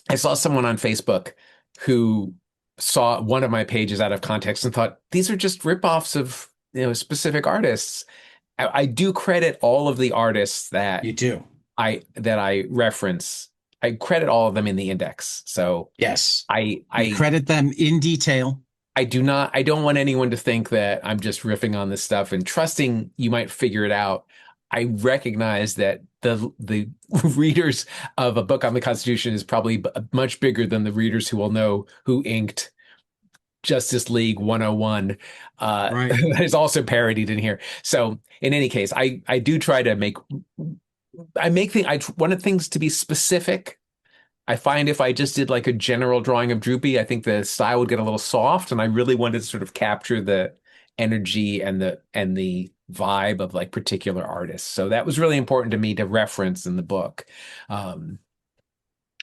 I saw someone on Facebook who saw one of my pages out of context and thought these are just ripoffs of specific artists. I do credit all of the artists You do. that I reference. I credit all of them in the index. So Yes. I You I credit them in detail. I don't want anyone to think that I'm just riffing on this stuff and trusting you might figure it out. I recognize that the readers of a book on the Constitution is probably much bigger than the readers who will know who inked Justice League 101. Right. That is also parodied in here. So in any case, I do try to make things, I want things to be specific. I find if I just did like a general drawing of Droopy, I think the style would get a little soft, and I really wanted to sort of capture the energy and the vibe of like particular artists. So that was really important to me to reference in the book. Um,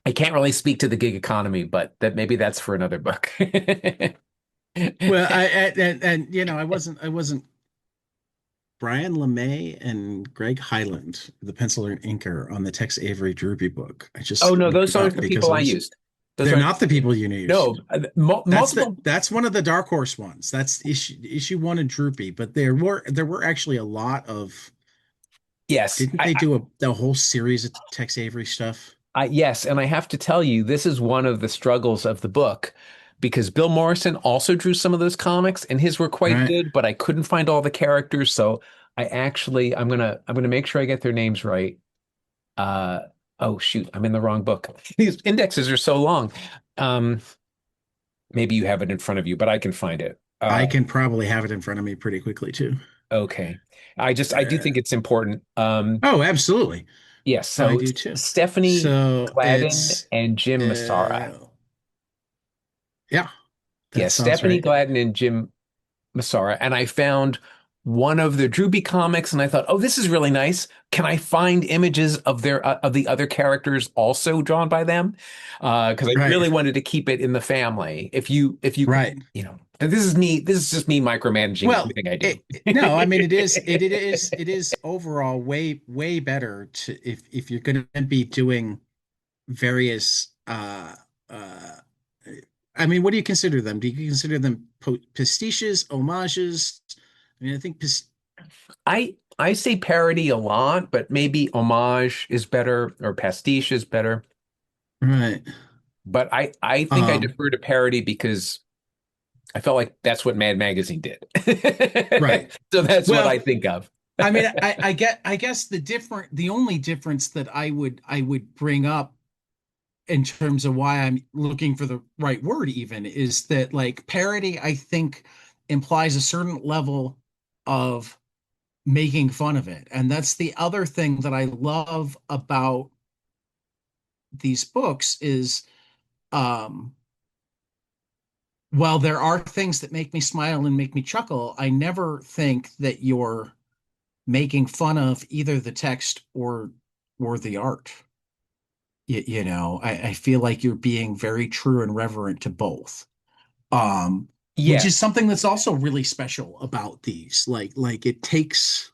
I can't really speak to the gig economy, but that maybe that's for another book. Well, and I wasn't Brian LeMay and Greg Hyland, the penciler and inker on the Tex Avery Droopy book. I Oh just no, looked those it aren't up the because people I I was used. Those they're aren't not the people you no used. multiple. That's one of the Dark Horse ones. That's issue one of Droopy, but there were actually a lot of Yes, didn't they do the whole series of Tex Avery stuff? yes, and I have to tell you, this is one of the struggles of the book because Bill Morrison also drew some of those comics, and his were quite Right. good, but I couldn't find all the characters, so I'm gonna make sure I get their names right. Uh, oh shoot, I'm in the wrong book. These indexes are so long. Um, Maybe you have it in front of you, but I can find it. I can probably have it in front of me pretty quickly too. Okay. I do think it's important. Oh, absolutely. Yes, I so do too. Stephanie So Gladden it's and Jim Massara. uh yeah, Yeah, that sounds Stephanie right. Gladden and Jim Massara. And I found one of the Droopy comics and I thought, oh, this is really nice. Can I find images of their of the other characters also drawn by them? Because I Right. really wanted to keep it in the family. Right. And this is just me micromanaging Well, everything I do. no, I mean it is overall way better to if you're going to be doing various uh I mean, what do you consider them? Do you consider them pastiches, homages? I mean, I think I say parody a lot, but maybe homage is better or pastiche is better. right. But I think I Um, defer to parody because I felt like that's what Mad Magazine did. right. So that's what I Well, think of. I mean, I guess the only difference that I would bring up in terms of why I'm looking for the right word even is that like parody, I think implies a certain level of making fun of it. And that's the other thing that I love about these books is um while there are things that make me smile and make me chuckle, I never think that you're making fun of either the text or the art. I feel like you're being very true and reverent to both. Which is Yes, something that's also really special about these. Like it takes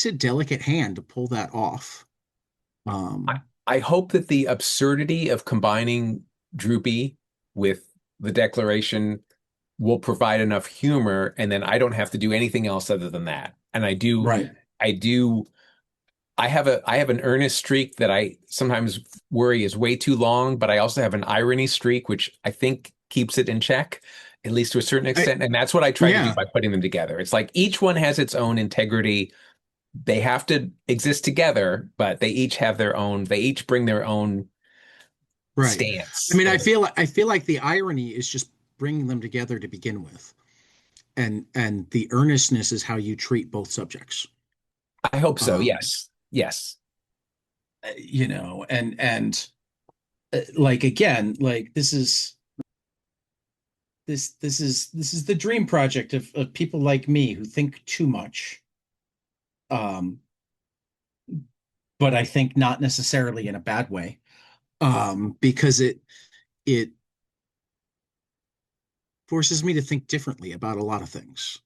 a delicate hand to pull that off. I, Um, I hope that the absurdity of combining Droopy with the Declaration will provide enough humor, and then I don't have to do anything else other than that. And right, I do I have an earnest streak that I sometimes worry is way too long, but I also have an irony streak, which I think keeps it in check, at least to a certain I, extent. And that's what I try to do yeah, by putting them together. It's like each one has its own integrity. They have to exist together, but they each bring their own right. I stance. mean, I feel like the irony is just bringing them together to begin with, and the earnestness is how you treat both subjects. I hope so. Um, Yes. Yes. and like again, like this is the dream project of people like me who think too much. Um, but I think not necessarily in a bad way. Because it forces me to think differently about a lot of things.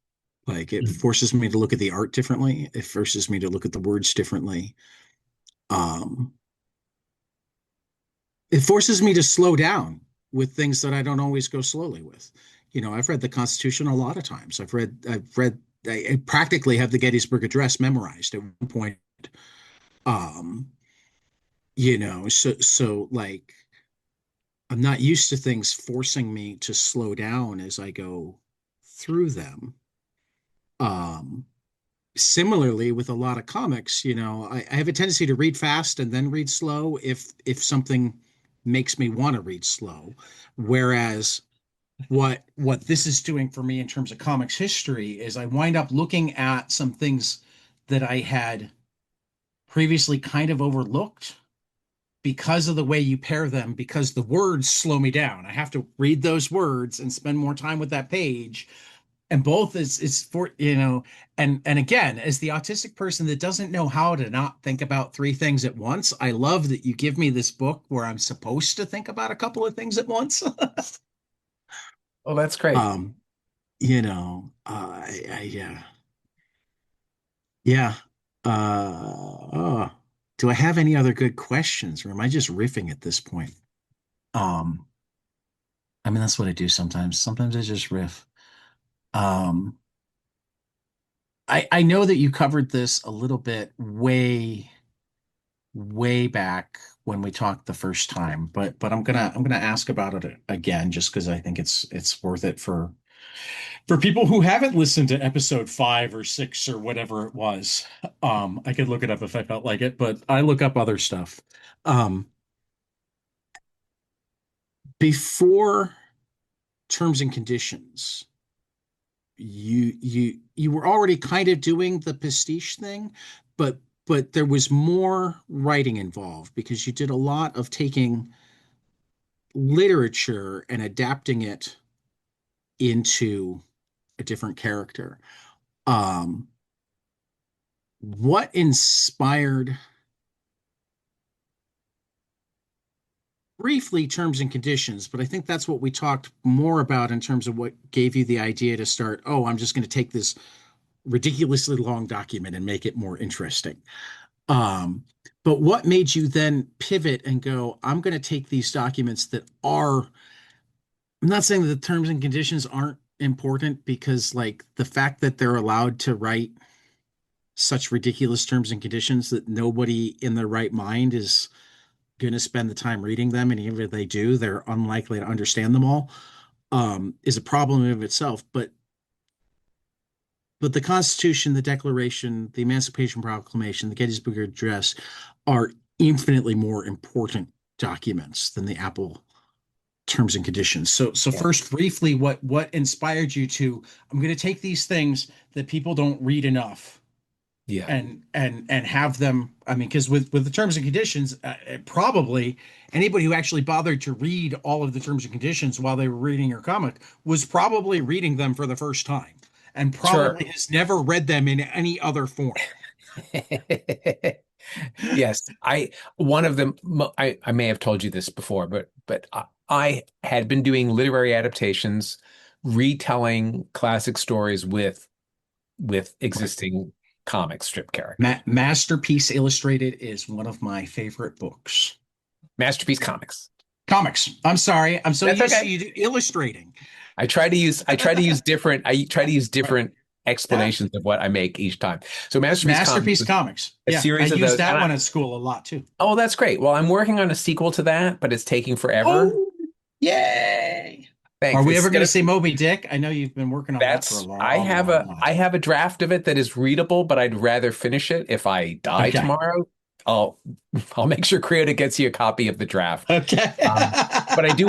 Like it Mm. forces me to look at the art differently. It forces me to look at the words differently. Um, it forces me to slow down with things that I don't always go slowly with. I've read the Constitution a lot of times. I practically have the Gettysburg Address memorized at one point. Um, so like I'm not used to things forcing me to slow down as I go through them. Um, Similarly with a lot of comics, I have a tendency to read fast and then read slow if something makes me want to read slow. Whereas what this is doing for me in terms of comics history is I wind up looking at some things that I had previously kind of overlooked because of the way you pair them, because the words slow me down. I have to read those words and spend more time with that page. And both is for, and again, as the autistic person that doesn't know how to not think about three things at once, I love that you give me this book where I'm supposed to think about a couple of things at once. Oh, that's great. um, yeah. Yeah. Oh, do I have any other good questions, or am I just riffing at this point? Um, I mean, that's what I do sometimes. Sometimes I just riff. Um, I know that you covered this a little bit way back when we talked the first time, but I'm gonna ask about it again just because I think it's worth it for people who haven't listened to episode 5 or 6 or whatever it was. I could look it up if I felt like it, but I look up other stuff. Um, Before terms and conditions, you were already kind of doing the pastiche thing, but there was more writing involved because you did a lot of taking literature and adapting it into a different character. Um, what inspired briefly terms and conditions, but I think that's what we talked more about in terms of what gave you the idea to start, oh, I'm just going to take this ridiculously long document and make it more interesting. Um, but what made you then pivot and go, I'm going to take these documents that are, I'm not saying that the terms and conditions aren't important because, like, the fact that they're allowed to write such ridiculous terms and conditions that nobody in their right mind is going to spend the time reading them. And even if they do, they're unlikely to understand them all, is a problem in of itself. But the Constitution, the Declaration, the Emancipation Proclamation, the Gettysburg Address are infinitely more important documents than the Apple terms and conditions. So Yeah. first, briefly, what inspired you to? I'm going to take these things that people don't read enough Yeah. and have them. I mean, because with the terms and conditions, probably anybody who actually bothered to read all of the terms and conditions while they were reading your comic was probably reading them for the first time and Sure. probably has never read them in any other form. Yes, one of them I may have told you this before, but I had been doing literary adaptations, retelling classic stories with Right. existing comic strip characters. Masterpiece Illustrated is one of my favorite books. Masterpiece Comics. Comics. I'm sorry. I'm so That's used to okay. you illustrating. I try to use different Yeah. explanations of what I make each time. So Masterpiece Comics Masterpiece was Comics. a Yeah. I series of used those, and that one at school a lot too. oh, that's great. Well, I'm working on a sequel to that, but it's taking forever. Oh, yay. Are Thanks. we It's ever going to gonna see Moby Dick? I know you've been working on that for a That's long, long I while. have a draft of it that is readable, but I'd rather finish it. If I die Okay. tomorrow, I'll I'll make sure Creative gets you a copy of the draft. Okay. But I do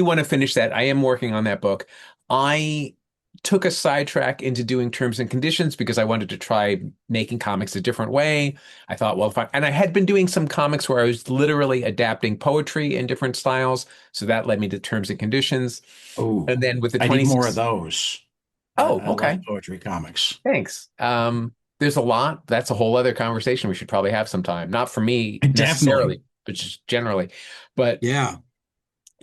want to finish that. I am working on that book. I took a sidetrack into doing terms and conditions because I wanted to try making comics a different way. I thought, well, and I had been doing some comics where I was literally adapting poetry in different styles, so that led me to terms and conditions. Oh, And then with the I need more of 26, those. oh, I love okay. poetry comics. Thanks. There's a lot. That's a whole other conversation we should probably have sometime. Not for me Definitely. necessarily, but just generally. But Yeah.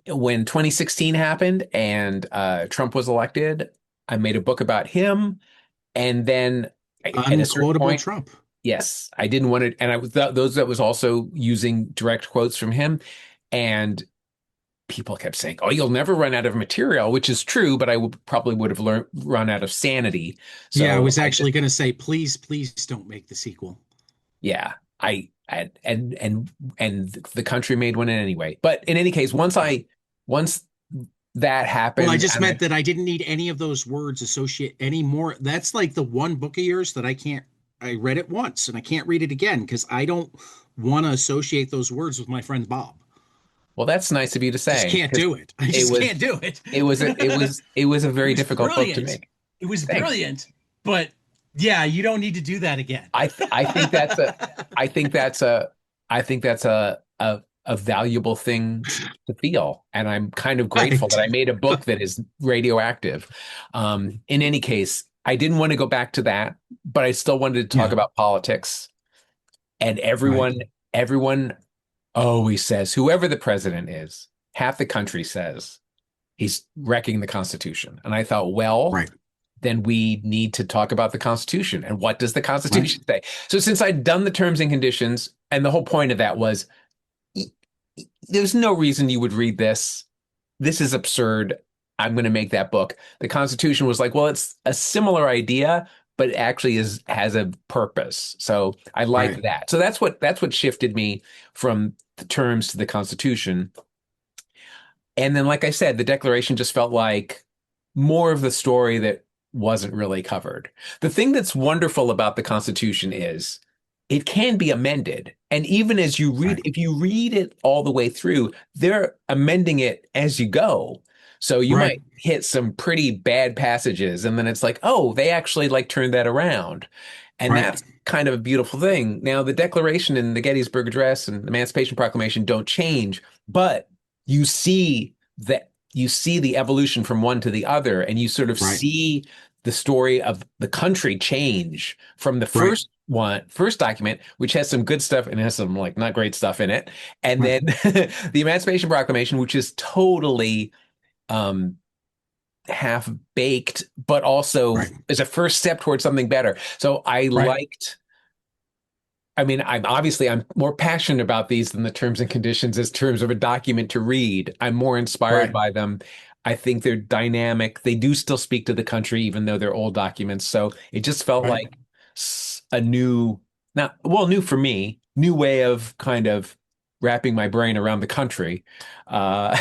when 2016 happened and Trump was elected, I made a book about him. And then at a certain Unquotable point, Trump. yes, I didn't want to, and I was those that was also using direct quotes from him, and people kept saying, "Oh, you'll never run out of material," which is true, but probably would have run out of sanity. Yeah, I So was I just, actually going to say, please, please don't make the sequel. yeah, I and the country made one anyway. But in any case, Yeah. once that Well, I happened, just and meant that I didn't need any of those words associate anymore. That's like the one book of yours that I can't, I read it once and I can't read it again because I don't want to associate those words with my friend Bob. well, that's nice of you to Just say can't because do it. I it just was can't do it. it was a It very was difficult book to brilliant. make. It was Thanks. brilliant. But yeah, you don't need to do that again. I think that's a I think that's a I think that's a valuable thing to feel, and I'm kind of grateful that Right. I made a book that is radioactive. In any case, I didn't want to go back to that, but I still wanted to talk Yeah. about politics. And Right. everyone always says, whoever the president is, half the country says he's wrecking the Constitution. And I thought, well, Right. then we need to talk about the Constitution. And what does the Right. Constitution say? So since I'd done the terms and conditions, and the whole point of that was there's no reason you would read this. This is absurd. I'm going to make that book. The Constitution was like, well, it's a similar idea, but it actually is has a purpose. So I Right. liked that. So that's what shifted me from the terms to the Constitution. And then, like I said, the Declaration just felt like more of the story that wasn't really covered. The thing that's wonderful about the Constitution is it can be amended. And even as you read, Right. if you read it all the way through, they're amending it as you go. So you Right. might hit some pretty bad passages, and then it's like, oh, they actually like turned that around. And Right. that's kind of a beautiful thing. Now, the Declaration and the Gettysburg Address and the Emancipation Proclamation don't change, but you see the evolution from one to the other, and you sort of Right. see the story of the country change from the Right. first document, which has some good stuff and has some like not great stuff in it, and Right. then the Emancipation Proclamation, which is totally um, half baked, but also Right. is a first step towards something better. So Right. I mean, I'm more passionate about these than the terms and conditions as terms of a document to read. I'm more inspired Right. by them. I think they're dynamic. They do still speak to the country, even though they're old documents. So it just felt Right. like a new, not well, new for me, new way of kind of wrapping my brain around the country. Uh,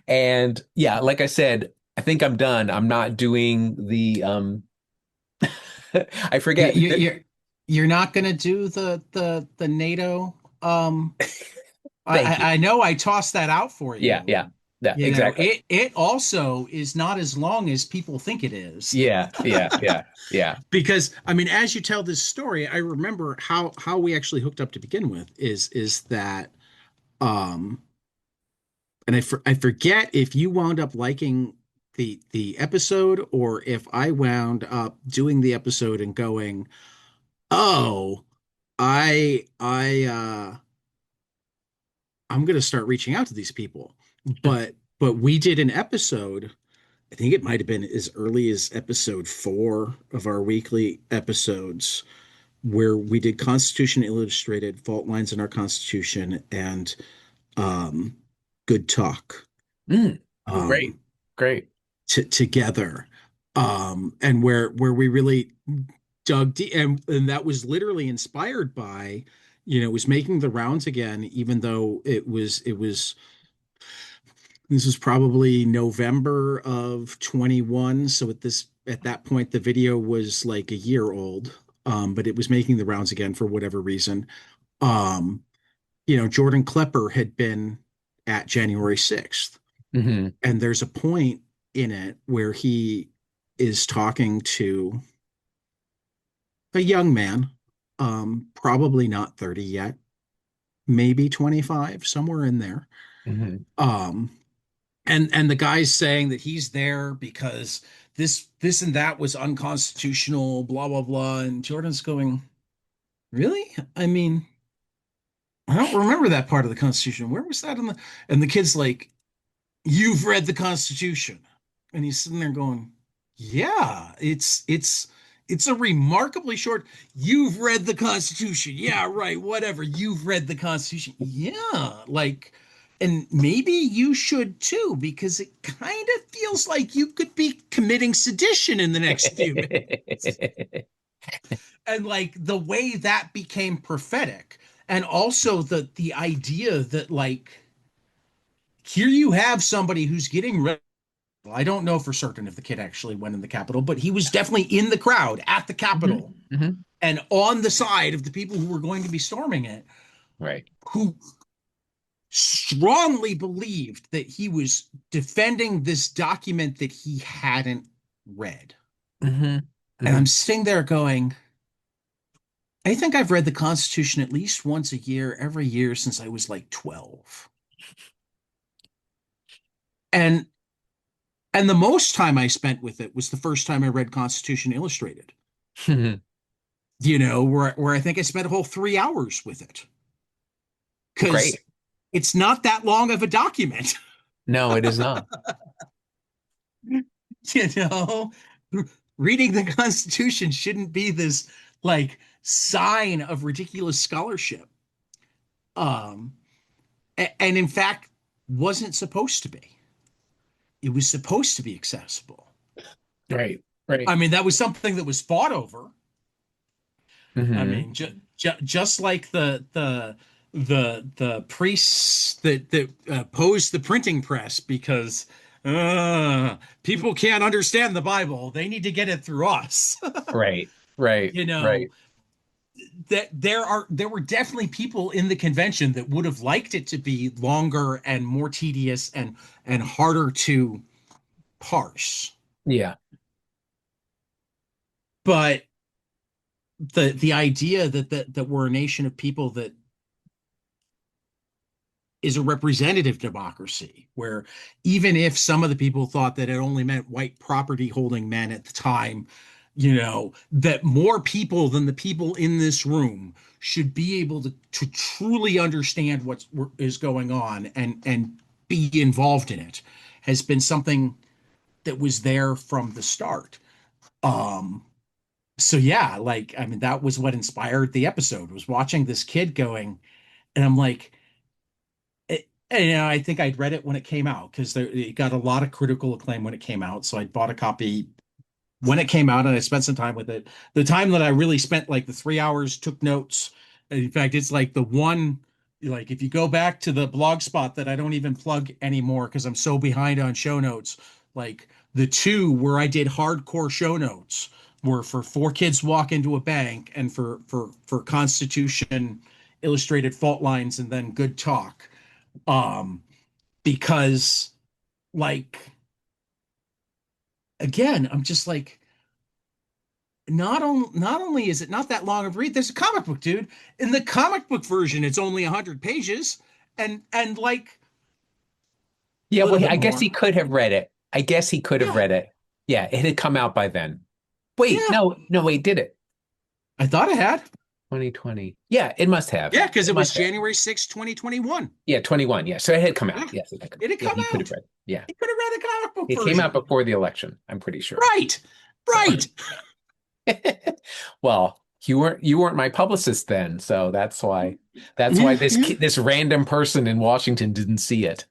and yeah, like I said, I think I'm done. I'm not doing the I You, forget. you, you're you're not going to do the NATO. Thank you. I know I tossed that out for Yeah, you. yeah, yeah, You know, exactly. it also is not as long as people think it is. Yeah, yeah, yeah, yeah. Because I mean, as you tell this story, I remember how we actually hooked up to begin with is that um and I forget if you wound up liking the episode or if I wound up doing the episode and going, "Oh, I'm gonna start reaching out to these people." But we did an episode, I think it might have been as early as episode 4 of our weekly episodes, where we did Constitution Illustrated, Fault Lines in Our Constitution, and um, Good Talk Mm. Oh, great, um, great. together, and where we really dug deep, and that was literally inspired by, it was making the rounds again, even though it was this was probably November of 21. So at that point, the video was like a year old, but it was making the rounds again for whatever reason. Um, Jordan Klepper had been at January 6th, Hmm. and there's a point in it where he is talking to a young man, probably not 30 yet, maybe 25, somewhere in there. Hmm. Um, and the guy's saying that he's there because this and that was unconstitutional, blah blah blah. And Jordan's going, really? I mean, I don't remember that part of the Constitution. Where was that in the? And the kid's like, you've read the Constitution, and he's sitting there going, Yeah, it's a remarkably short. You've read the Constitution. Yeah, right, whatever. You've read the Constitution. Yeah, like, and maybe you should too, because it kind of feels like you could be committing sedition in the next few minutes. And like the way that became prophetic, and also the idea that like here you have somebody who's getting ready. I don't know for certain if the kid actually went in the Capitol, but he was definitely in the crowd at the Hmm. Capitol Hmm. and on the side of the people who were going to be storming it, Right. who strongly believed that he was defending this document that he hadn't read. Hmm. And Hmm. I'm sitting there going, I think I've read the Constitution at least once a year, every year since I was like 12. And and the most time I spent with it was the first time I read Constitution Illustrated. Where I think I spent a whole 3 hours with it because Great. it's not that long of a document. No, it is not. you know, Reading the Constitution shouldn't be this like sign of ridiculous scholarship. Um, and in fact, wasn't supposed to be. It was supposed to be accessible. Right. Right. I mean, that was something that was fought over. I Hmm. mean, just like the priests that opposed the printing press because people can't understand the Bible. They need to get it through us. Right. Right. you know Right. that there were definitely people in the convention that would have liked it to be longer and more tedious and harder to parse. Yeah. But the idea that we're a nation of people that is a representative democracy, where even if some of the people thought that it only meant white property holding men at the time, that more people than the people in this room should be able to truly understand what is going on and be involved in it has been something that was there from the start. Um, so yeah, like I mean, that was what inspired the episode was watching this kid going, and I'm like, I think I'd read it when it came out because it got a lot of critical acclaim when it came out. So I bought a copy when it came out and I spent some time with it. The time that I really spent like the 3 hours, took notes. In fact, it's like the one, like if you go back to the blog spot that I don't even plug anymore because I'm so behind on show notes, like the two where I did hardcore show notes were for Four Kids Walk Into a Bank and for Constitution Illustrated Fault Lines and then Good Talk. Um, because like again, I'm just like not only is it not that long of a read, there's a comic book, dude. In the comic book version, it's only 100 pages and like Yeah. a Well, little bit I guess more. he could have read it. I guess he could have Yeah, read it. Yeah. It had come out by then. Wait, yeah. no, no, wait, did it? I thought I had. 2020. Yeah, it must have. Yeah, because It it was must have. January 6th, 2021. Yeah, 21. Yeah. So it had come out. Yeah, Yes, it had come. it had Yeah, come he could have out. read it. Yeah. He could have read the comic book It came out version. before the election, I'm pretty sure. Right, So right. well, you weren't my publicist then, so that's why Yeah, this yeah. this random person in Washington didn't see it.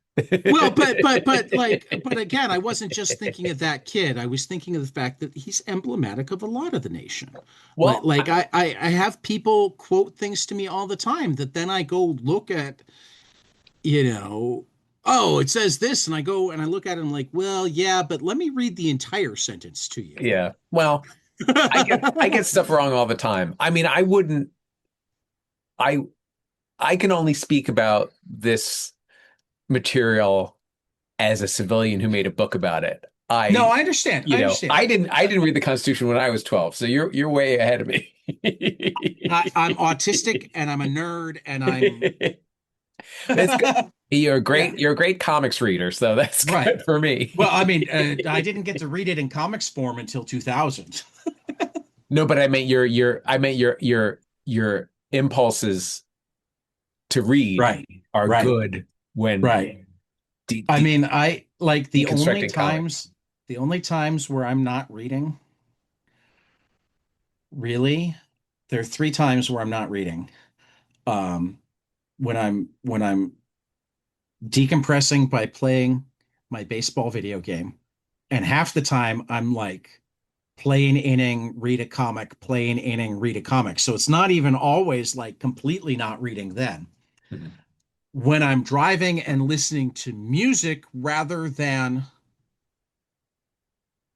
Well, but again, I wasn't just thinking of that kid. I was thinking of the fact that he's emblematic of a lot of the nation. Well, I have people quote things to me all the time that then I go look at, you know, oh, it says this, and I go and I look at it and I'm like, well, yeah, but let me read the entire sentence to you. yeah. Well, I get stuff wrong all the time. I mean, I wouldn't I I can only speak about this material as a civilian who made a book about it. No, I, I understand. you I know, understand. I didn't read the Constitution when I was 12, so you're way ahead of me. I'm autistic and I'm a nerd and I'm That's good. You're a yeah, great comics reader, so that's right. good for Well, I me. mean, I didn't get to read it in comics form until 2000. No, but I meant your impulses to read Right, are right, good when right. de I de mean, I like the only deconstructing times comics. The only times where I'm not reading, really, there are three times where I'm not reading. Um, when I'm decompressing by playing my baseball video game, and half the time I'm like play an inning, read a comic, play an inning, read a comic. So it's not even always like completely not reading then. Mhm. When I'm driving and listening to music rather than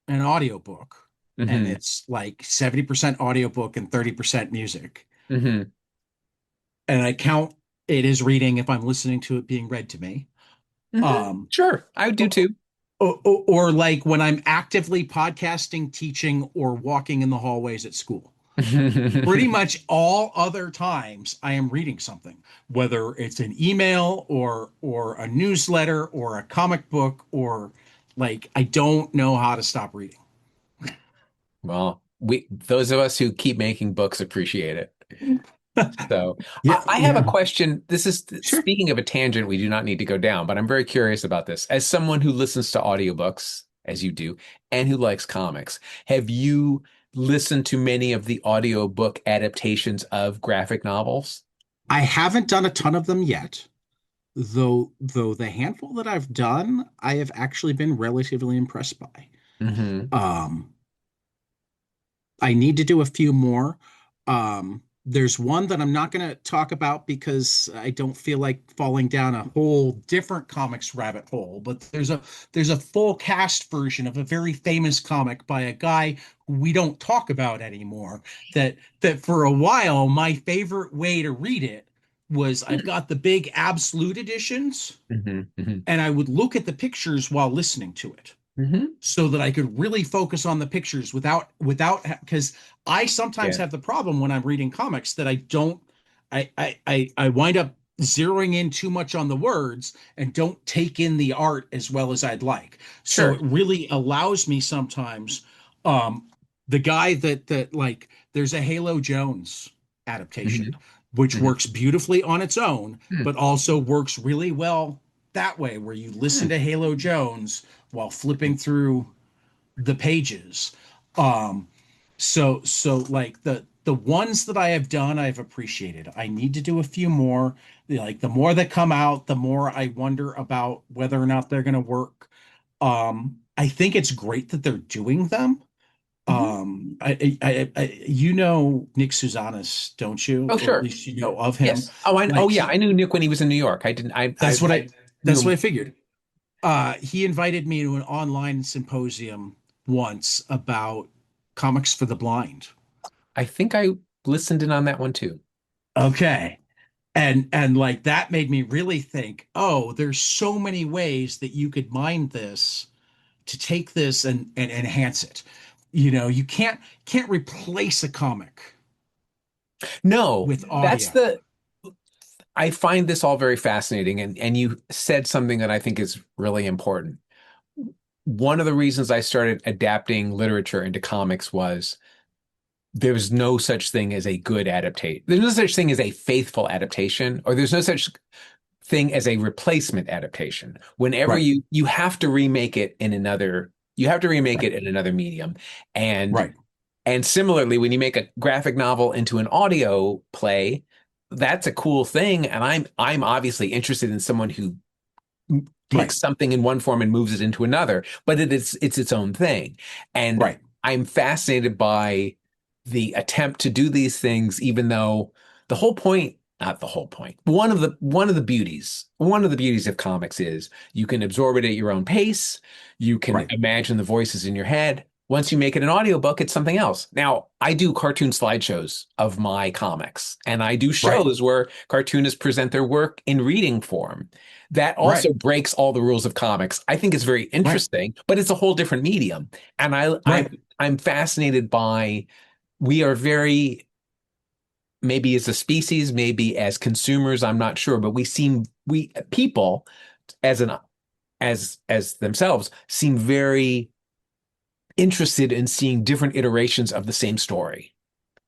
an audiobook, and Hmm. it's like 70% audiobook and 30% music, Hmm. and I count it as reading if I'm listening to it being read to me. Hmm. Um, Sure, I do too. or like when I'm actively podcasting, teaching, or walking in the hallways at school. Pretty much all other times I am reading something, whether it's an email or a newsletter or a comic book or like I don't know how to stop reading. Well, we those of us who keep making books appreciate it. So Yeah, I have a yeah, question. This is sure. speaking of a tangent we do not need to go down, but I'm very curious about this. As someone who listens to audiobooks, as you do, and who likes comics, have you listened to many of the audiobook adaptations of graphic novels? I haven't done a ton of them yet, though the handful that I've done, I have actually been relatively impressed by. Hmm. Um, I need to do a few more. There's one that I'm not going to talk about because I don't feel like falling down a whole different comics rabbit hole. But there's a full cast version of a very famous comic by a guy who we don't talk about anymore. That for a while my favorite way to read it was I've got the big absolute editions, Hmm. Hmm. and I would look at the pictures while listening to it Hmm. so that I could really focus on the pictures without because I sometimes Yeah, have the problem when I'm reading comics that I don't I wind up zeroing in too much on the words and don't take in the art as well as I'd like. So sure. it really allows me sometimes the guy that like there's a Halo Jones adaptation Hmm. which Hmm. works beautifully on its own but also works really well that way where you listen Hmm. to Halo Jones while flipping through the pages. Um, so like the ones that I have done, I've appreciated. I need to do a few more. Like the more that come out, the more I wonder about whether or not they're going to work. I think it's great that they're doing them. Hmm. You know Nick Susanis, don't you? Oh, Or at sure. least you know of him. Yes. Oh, I oh Like yeah, I he, knew Nick when he was in New York. I didn't that's what I I knew that's what him. I figured. He invited me to an online symposium once about comics for the blind. I think I listened in on that one too. Okay. And like that made me really think, oh, there's so many ways that you could mine this to take this and enhance it. You know, you can't replace a comic No, with that's audio. the I find this all very fascinating and you said something that I think is really important. One of the reasons I started adapting literature into comics was there's no such thing as a good adaptation. There's no such thing as a faithful adaptation, or there's no such thing as a replacement adaptation. Whenever Right, you have to remake it in another, you have to remake right, it in another medium. And right, And similarly, when you make a graphic novel into an audio play, that's a cool thing. And I'm obviously interested in someone who right, takes something in one form and moves it into another, but it's its own thing. And right. I'm fascinated by the attempt to do these things, even though the whole point, not the whole point, one of the beauties of comics is you can absorb it at your own pace. You can Right, imagine the voices in your head. Once you make it an audiobook, it's something else. Now, I do cartoon slideshows of my comics, and I do right, shows where cartoonists present their work in reading form. That right, also breaks all the rules of comics. I think it's very right, interesting, but it's a whole different medium. And right. I'm fascinated by we are very maybe as a species, maybe as consumers, I'm not sure, but we people as an as themselves seem very interested in seeing different iterations of the same story.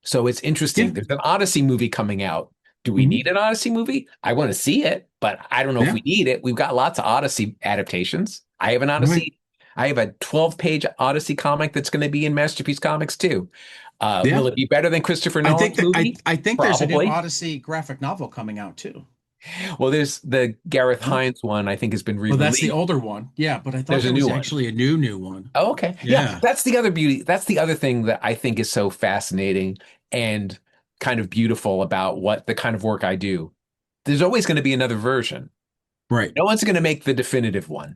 So it's Yeah. interesting. There's an Odyssey movie coming out. Do we need Mhm. an Odyssey movie? I want to see it, but I don't know if Yeah. we need it. We've got lots of Odyssey adaptations. I have an Right. Odyssey. I have a 12-page Odyssey comic that's going to be in Masterpiece Comics too. Yeah. Will it be better than Christopher I think Nolan's that movie? I think there's a new Probably. Odyssey graphic novel coming out too. Well, there's the Gareth No? Hines one, I think has been Well, that's the re-released. older one. Yeah, but I thought There's a there new was one. actually a new one. Oh, okay. Yeah, Yeah. that's the other beauty. That's the other thing that I think is so fascinating and kind of beautiful about what the kind of work I do. There's always going to be another version. Right. No one's going to make the definitive one.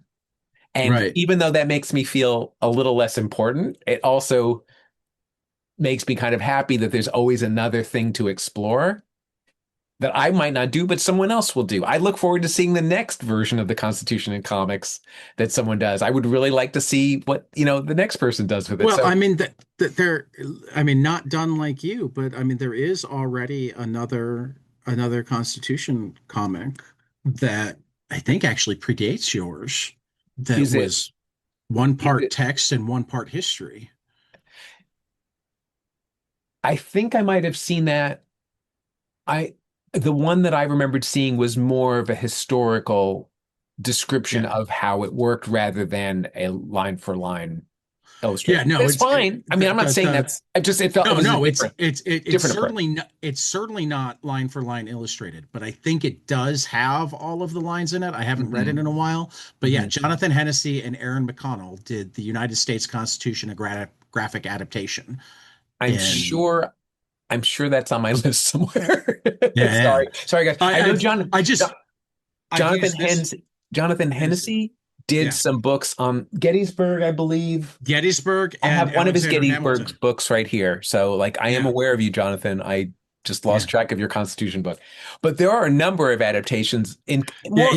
And Right. even though that makes me feel a little less important, it also makes me kind of happy that there's always another thing to explore that I might not do, but someone else will do. I look forward to seeing the next version of the Constitution in comics that someone does. I would really like to see what, the next person does with it. Well, So I mean that they're I mean not done like you, but I mean there is already another Constitution comic that I think actually predates yours that is it, was one is part it, text and one part history. I think I might have seen that. I, the one that I remembered seeing was more of a historical description Yeah. of how it worked rather than a line for line Yeah, illustration. no, It's fine. I mean, I'm not saying the that's, it felt, it no, was a no, different, it's different approach. certainly not, it's certainly not line for line illustrated, but I think it does have all of the lines in it. I haven't read it Hmm. in a while, but yeah, Hmm. Jonathan Hennessy and Aaron McConnell did the United States Constitution, a graphic adaptation. I'm And sure I'm sure that's on my list somewhere. yeah, yeah. Sorry, guys. I know I've Jonathan used this Hens Jonathan Hennessy. Hennessy did Yeah. some books on Gettysburg, I believe. Gettysburg I and have one of his Alexander Gettysburg Hamilton. books right here. So, like, I am Yeah. aware of you, Jonathan. I just Yeah. lost track of your Constitution book. But there are a number of adaptations in Yeah, more.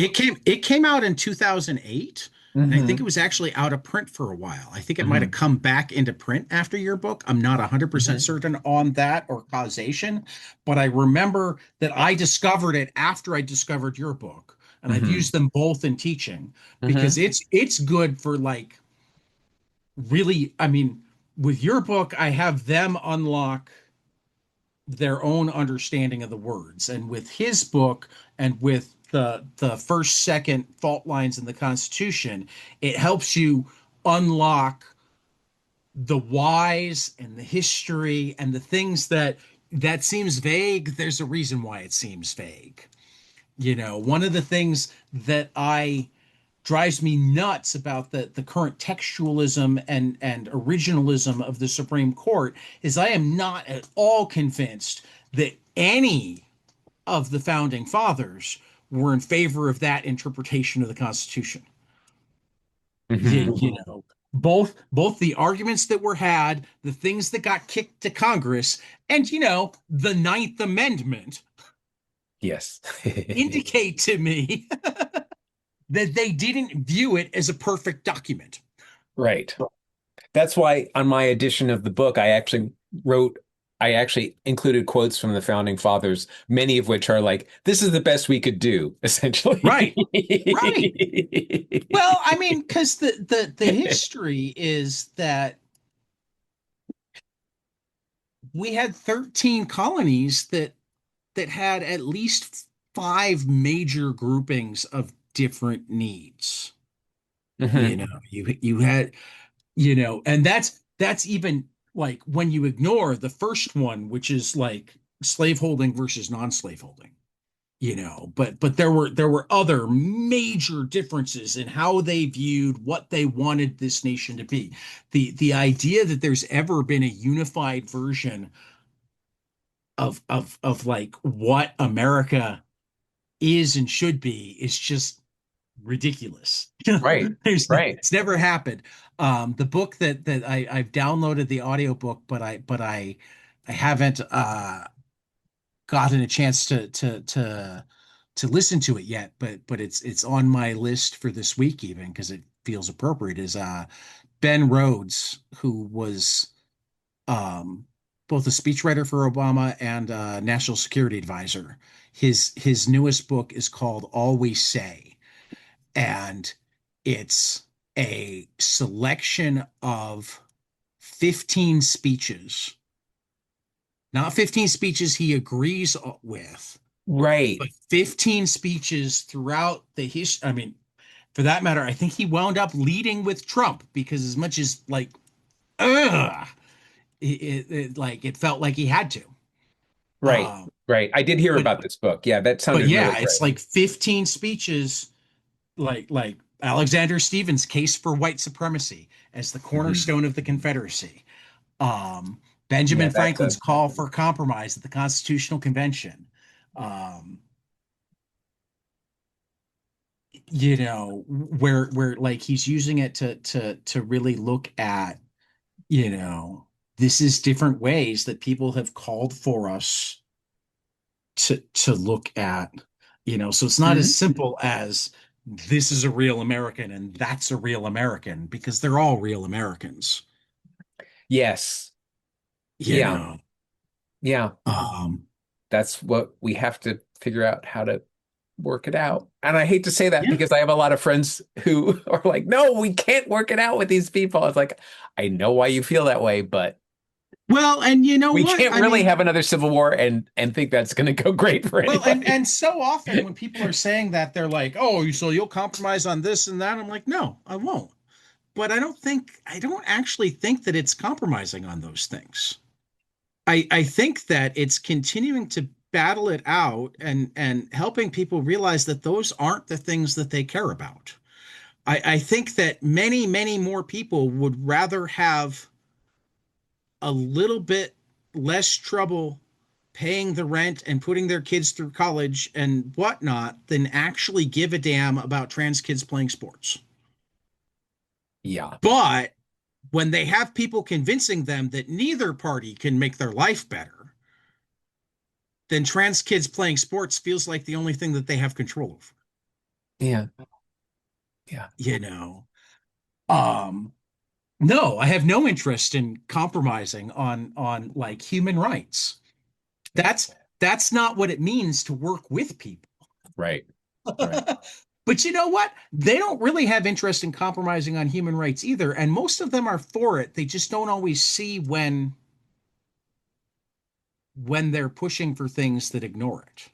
it came out in 2008, and I think it Hmm. was actually out of print for a while. I think it might have Hmm. come back into print after your book. I'm not 100% Hmm. certain on that or causation, but I remember that I discovered it after I discovered your book, and I've Hmm. used them both in teaching because Hmm. it's good for like really, I mean, with your book, I have them unlock their own understanding of the words. And with his book and with the first, second fault lines in the Constitution, it helps you unlock the whys and the history and the things that seems vague. There's a reason why it seems vague. One of the things that I drives me nuts about the current textualism and originalism of the Supreme Court is I am not at all convinced that any of the founding fathers were in favor of that interpretation of the Constitution. You, Hmm. you know, both the arguments that were had, the things that got kicked to Congress, and the Ninth Amendment Yes. indicate to me that they didn't view it as a perfect document. Right. That's why on my edition of the book, wrote, I actually included quotes from the founding fathers, many of which are like, this is the best we could do, essentially. Right, right. Well, I mean, because the history is that we had 13 colonies that had at least five major groupings of different needs. Hmm. You had, and that's even like when you ignore the first one, which is like slaveholding versus non-slaveholding. But there were other major differences in how they viewed what they wanted this nation to be. The idea that there's ever been a unified version of like what America is and should be is just ridiculous. Right. There's Right. it's never happened. The book that I've downloaded the audiobook, but I haven't gotten a chance to listen to it yet, but it's on my list for this week even because it feels appropriate. Is Ben Rhodes, who was um, both a speechwriter for Obama and national security advisor. His newest book is called All We Say, and it's a selection of 15 speeches, not 15 speeches he agrees with, Right. but 15 speeches throughout the history. I mean, for that matter, I think he wound up leading with Trump because as much as like, ugh, like it felt like he had to. Right. Um, Right. I did hear but about this book. Yeah, that but sounded really yeah, it's great. like 15 speeches, like Alexander Stevens' case for white supremacy as the Mhm. cornerstone of the Confederacy. Yeah, Benjamin that's Franklin's a call for compromise at the Constitutional Convention. Um, where like he's using it to really look at, you know, this is different ways that people have called for us to look at, so it's not as Mhm. simple as this is a real American and that's a real American because they're all real Americans, Yes. you Yeah. know. Yeah. Um, That's what we have to figure out how to work it out. And I hate to say that yeah. because I have a lot of friends who are like, no, we can't work it out with these people. It's like, I know why you feel that way, but Well, and you know we what? can't I really mean, have another civil war and think that's going to go great for well, and anybody. and so often when people are saying that, they're like, "Oh, so you'll compromise on this and that." I'm like, "No, I won't." But I don't actually think that it's compromising on those things. I think that it's continuing to battle it out and helping people realize that those aren't the things that they care about. I think that many more people would rather have a little bit less trouble paying the rent and putting their kids through college and whatnot than actually give a damn about trans kids playing sports. Yeah. But when they have people convincing them that neither party can make their life better, then trans kids playing sports feels like the only thing that they have control over. Yeah. Yeah. You know, um, no, I have no interest in compromising on like human rights. That's that's not what it means to work with people. Right. Right. But you know what? They don't really have interest in compromising on human rights either, and most of them are for it. They just don't always see when they're pushing for things that ignore it.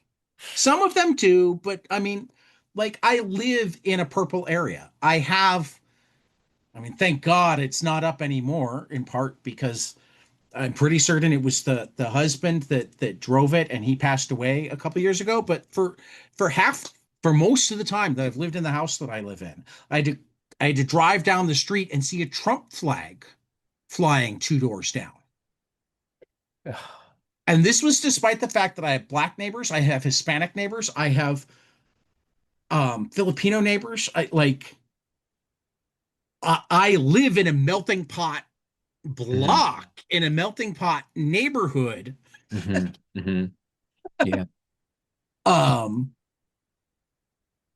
Some of them do, but I mean, like I live in a purple area. I mean, thank God it's not up anymore, in part because I'm pretty certain it was the husband that drove it and he passed away a couple years ago. But for half for most of the time that I've lived in the house that I live in, I had to I had to drive down the street and see a Trump flag flying two doors down. And this was despite the fact that I have black neighbors, I have Hispanic neighbors, I have Filipino neighbors. I live in a melting pot Hmm. block in a melting pot neighborhood. Hmm. Hmm. Yeah. Um,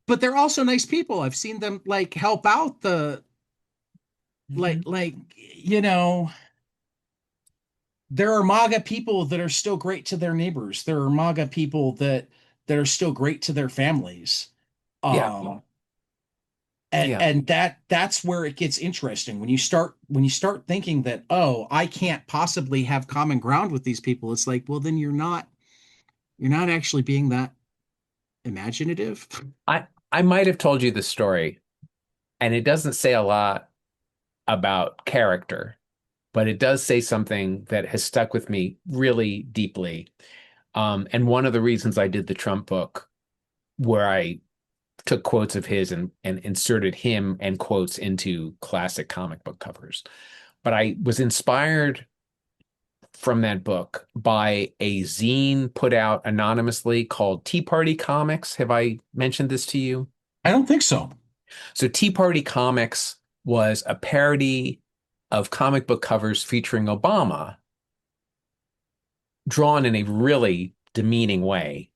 but they're also nice people. I've seen them like help out the Hmm. like there are MAGA people that are still great to their neighbors. There are MAGA people that are still great to their families. Yeah. Um, and Yeah. and that's where it gets interesting when you start thinking that, oh, I can't possibly have common ground with these people. It's like, well, then you're not actually being that imaginative. I might have told you the story, and it doesn't say a lot about character, but it does say something that has stuck with me really deeply. And one of the reasons I did the Trump book, where I took quotes of his and inserted him and quotes into classic comic book covers. But I was inspired from that book by a zine put out anonymously called Tea Party Comics. Have I mentioned this to you? I don't think so. So Tea Party Comics was a parody of comic book covers featuring Obama, drawn in a really demeaning way.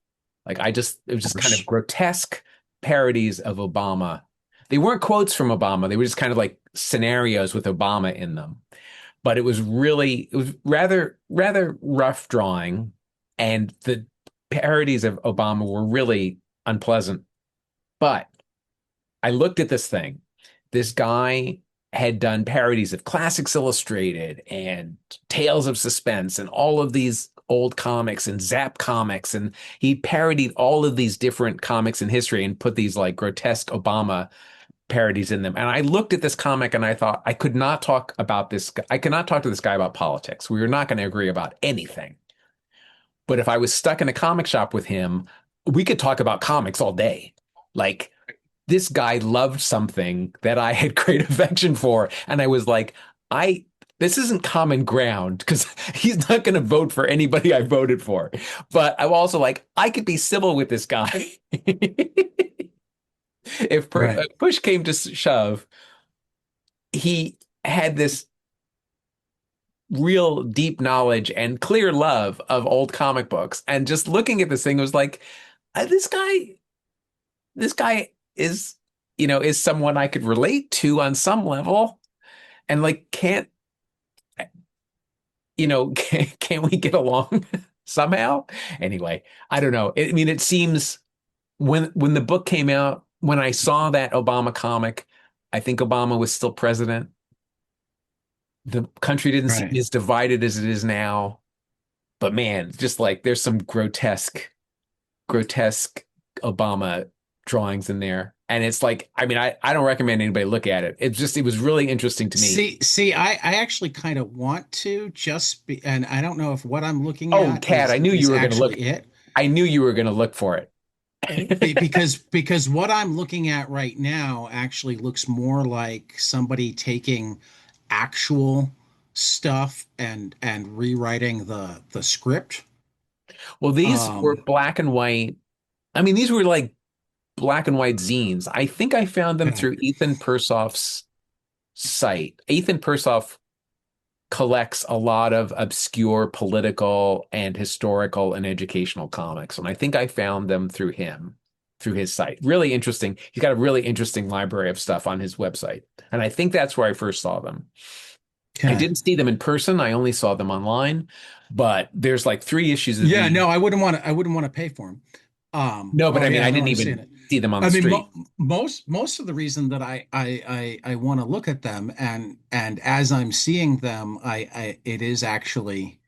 It was just kind of grotesque parodies of Obama. They weren't quotes from Obama. They were just kind of like scenarios with Obama in them. But it was rather rough drawing. And the parodies of Obama were really unpleasant. But I looked at this thing. This guy had done parodies of Classics Illustrated and Tales of Suspense and all of these old comics and Zap comics. And he parodied all of these different comics in history and put these like grotesque Obama parodies in them. And I looked at this comic and I thought I could not talk about this. I could not talk to this guy about politics. We were not going to agree about anything. But if I was stuck in a comic shop with him, we could talk about comics all day. Like this guy loved something that I had great affection for. And I was like, this isn't common ground because he's not going to vote for anybody I voted for. But I'm also like, I could be civil with this guy. Right. If push came to shove, he had this real deep knowledge and clear love of old comic books. And just looking at this thing was like, this guy is, is someone I could relate to on some level. And like, can't we get along somehow? Anyway, I don't know. I mean, it seems when the book came out, when I saw that Obama comic, I think Obama was still president. The country didn't seem Right. as divided as it is now. But man, just like there's some grotesque Obama drawings in there. And it's like, I mean, I don't recommend anybody look at it. It was really interesting to me. See, I actually kind of want to just be, and I don't know if what I'm looking Oh, at Kat, is actually it. I knew you were going to look for it. Because what I'm looking at right now actually looks more like somebody taking actual stuff and rewriting the script. Well, these were Um, black and white. I mean, these were like black and white zines. I think I found them okay. through Ethan Persoff's site. Ethan Persoff collects a lot of obscure political and historical and educational comics. And I think I found them through him, through his site. Really interesting. He's got a really interesting library of stuff on his website. And I think that's where I first saw them. I Okay. didn't see them in person. I only saw them online, but there's like three issues of Yeah, these. no, I wouldn't want to pay for them. No, but Oh I mean, yeah, I no, didn't I'm seeing even it. see them on the I mean, street. most of the reason that I want to look at them and as I'm seeing them, I it is actually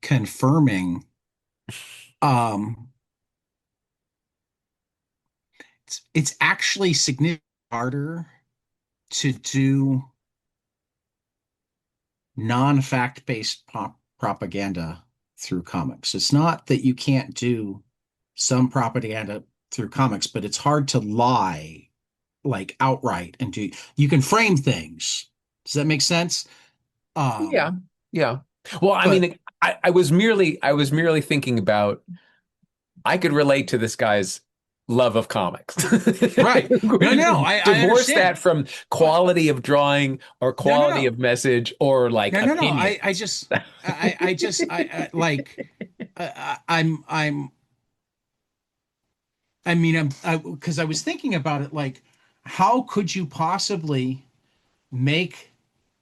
confirming. Um, it's actually significantly harder to do non-fact based propaganda through comics. It's not that you can't do some propaganda through comics, but it's hard to lie like outright and do you can frame things. Does that make sense? Yeah, Um, yeah. Well, I but mean, I was merely thinking about I could relate to this guy's love of comics. right. No, no, I Divorce that understand. from But quality of drawing or no, no, quality no. of message or like No. opinion. I like I'm I mean because I was thinking about it like how could you possibly make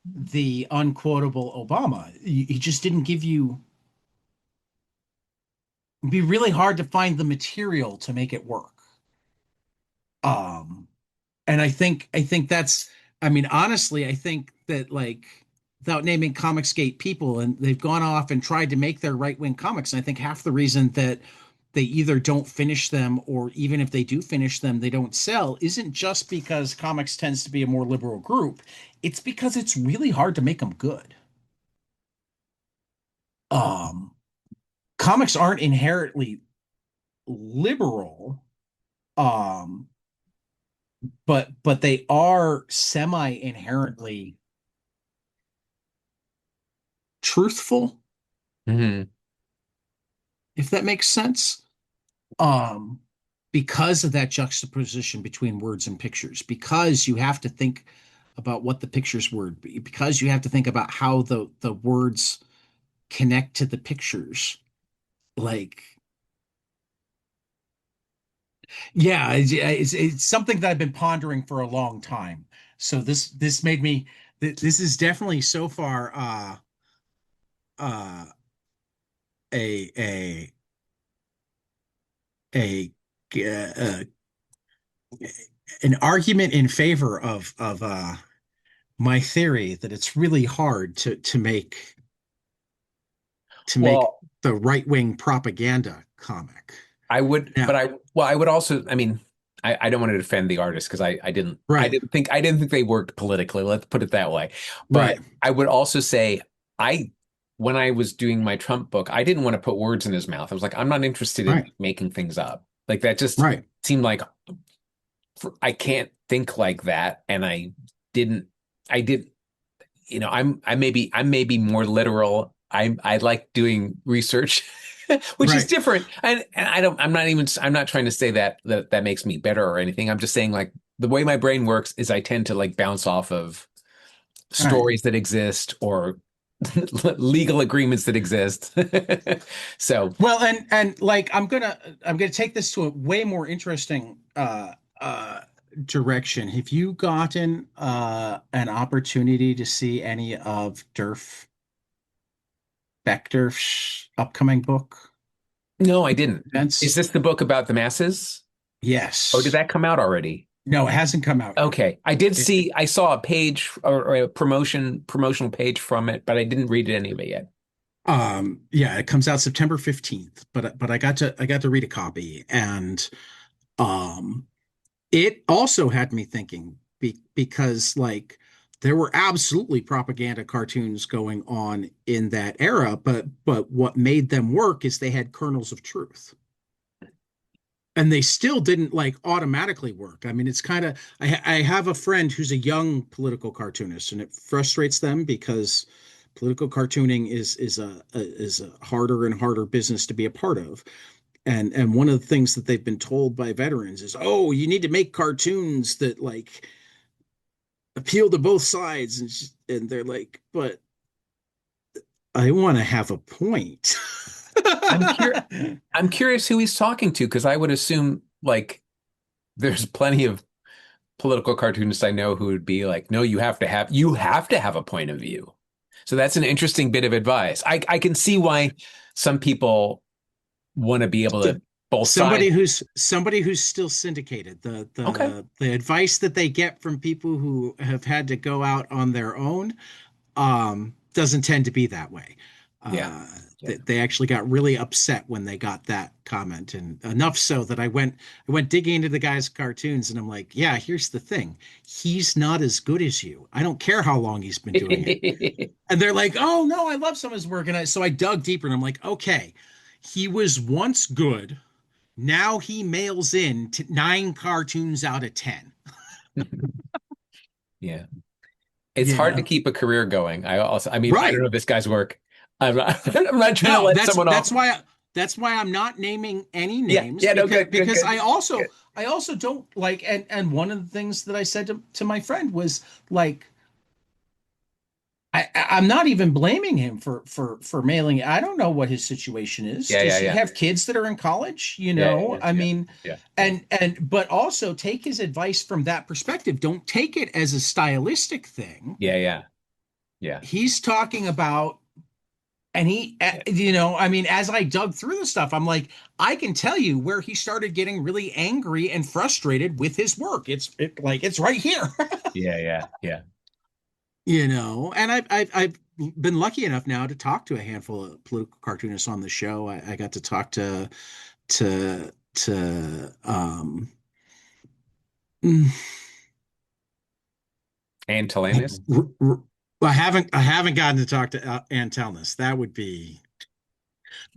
the unquotable Obama? He just didn't give you it'd be really hard to find the material to make it work. Um and I think that's I mean honestly I think that like without naming Comicsgate people and they've gone off and tried to make their right-wing comics and I think half the reason that they either don't finish them or even if they do finish them they don't sell isn't just because comics tends to be a more liberal group, it's because it's really hard to make them good. um Comics aren't inherently liberal, um but they are semi inherently truthful, Mhm. if that makes sense. Um, because of that juxtaposition between words and pictures, because you have to think about what the pictures word, because you have to think about how the words connect to the pictures. Like, yeah, it's something that I've been pondering for a long time. So this made me this is definitely so far uh a a a uh, an argument in favor of my theory that it's really hard to make Well, the right wing propaganda comic. I would, but Now, I, well, I would also, I mean, I don't want to defend the artist because I Right, didn't think they worked politically. Let's put it that way. But right, I would also say I when I was doing my Trump book, I didn't want to put words in his mouth. I was like, I'm not interested in right, making things up. Like that just right. seemed like I can't think like that, and didn't. I did. I may be more literal. I like doing research, which is Right. different. And I'm not trying to say that makes me better or anything. I'm just saying like the way my brain works is I tend to like bounce off of Right. stories that exist or legal agreements that exist. So Well, and like I'm gonna take this to a way more interesting direction. Have you gotten an opportunity to see any of Durf Becker's upcoming book no, I didn't. Is events? this the book about the masses? Oh, did Yes. that come out already? No, it hasn't come out yet. Okay. I saw a page or a promotional page from it, but I didn't read any of it yet. Yeah, it comes out September 15th, but I got to read a copy, and um it also had me thinking because like there were absolutely propaganda cartoons going on in that era, but what made them work is they had kernels of truth. And they still didn't like automatically work. I mean, it's kind of I have a friend who's a young political cartoonist, and it frustrates them because political cartooning is a harder and harder business to be a part of. And one of the things that they've been told by veterans is, oh, you need to make cartoons that like appeal to both sides, and they're like, but I want to have a point. I'm cur I'm curious who he's talking to because I would assume like there's plenty of political cartoonists I know who would be like, no, you have to have a point of view. So that's an interesting bit of advice. I can see why some people want to be able to both sides. Somebody who's still syndicated. The Okay. the the advice that they get from people who have had to go out on their own doesn't tend to be that way. Yeah. Uh, Yeah. they actually got really upset when they got that comment, and enough so that I went digging into the guy's cartoons, and I'm like, yeah, here's the thing, he's not as good as you. I don't care how long he's been doing it. And they're like, oh no, I love some of his work, and so I dug deeper, and I'm like, okay, he was once good. Now he mails in 9 cartoons out of 10. Yeah. It's You hard to know, keep a career going. I mean, I don't right? know this guy's work. I'm not trying to No, let that's someone off. that's why I'm not naming any Yeah. names Yeah. No, because good, good, because good. I also don't like, and one of the things that I said to my friend was like, I'm not even blaming him for mailing it. I don't know what his situation is. Yeah. Does Yeah. he Yeah. have kids that are in college? Yeah. Yeah. I Yeah. mean, Yeah. Yeah. but also take his advice from that perspective. Don't take it as a stylistic thing. Yeah. Yeah. Yeah. He's talking about, and Yeah. I mean, as I dug through the stuff, I'm like, I can tell you where he started getting really angry and frustrated with his work. Like it's right here. Yeah. Yeah. Yeah. And I've been lucky enough now to talk to a handful of political cartoonists on the show. I got to talk to mm, And Telenis. r- r- I haven't gotten to talk to Ann Telnis. That would be,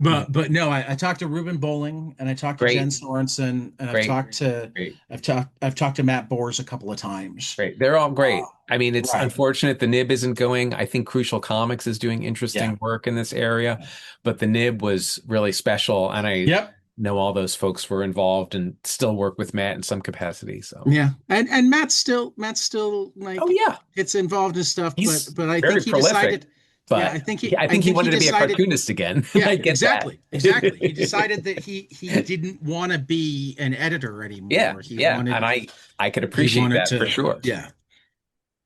Yeah. but no, I talked to Ruben Bowling, and I talked to Jen Great. Sorensen, and I've Great. talked to Great. I've talked to Matt Bors a couple of times. Great. They're all Uh, great. I mean, it's right. unfortunate the Nib isn't going. I think Crucial Comics is doing Yeah. interesting work in this area, but the Nib was really special, and I Yep. know all those folks were involved and still work with Matt in some capacity. So, Yeah. And Matt's still oh like yeah, gets involved in stuff, but he's but I think very he prolific, decided, yeah, but I I think he think he wanted to be a decided, cartoonist again. yeah, I get that. exactly. He decided that he didn't want to be an editor Yeah, anymore. He yeah, and wanted I could he appreciate wanted that for to, sure. yeah.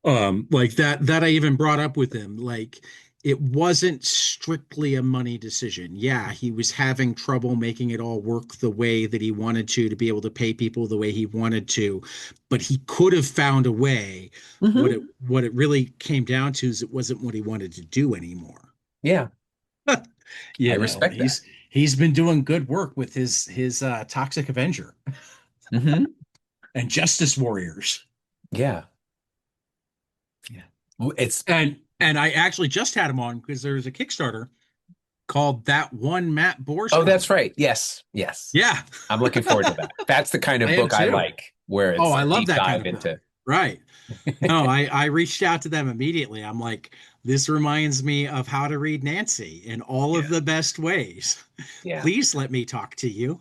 Like that I even brought up with him. Like it wasn't strictly a money decision. Yeah, he was having trouble making it all work the way that he wanted to be able to pay people the way he wanted to, but he could have found a way. Hmm. What it really came down to is it wasn't what he wanted to do anymore. Yeah, I respect that. He's been doing good work with his Toxic Avenger. Hmm. and Justice Warriors. Yeah. Yeah. It's And I actually just had him on because there's a Kickstarter called That One Matt Boers oh, that's Comic. right. Yes. Yes. Yeah, I'm looking forward to that. That's the kind I of am book I too. like, where Oh, it's I a love deep that kind dive of book. into. Right. No, I reached out to them immediately. I'm like, this reminds me of How to Read Nancy in all of Yeah. the best ways. Yeah. Please let me talk to you.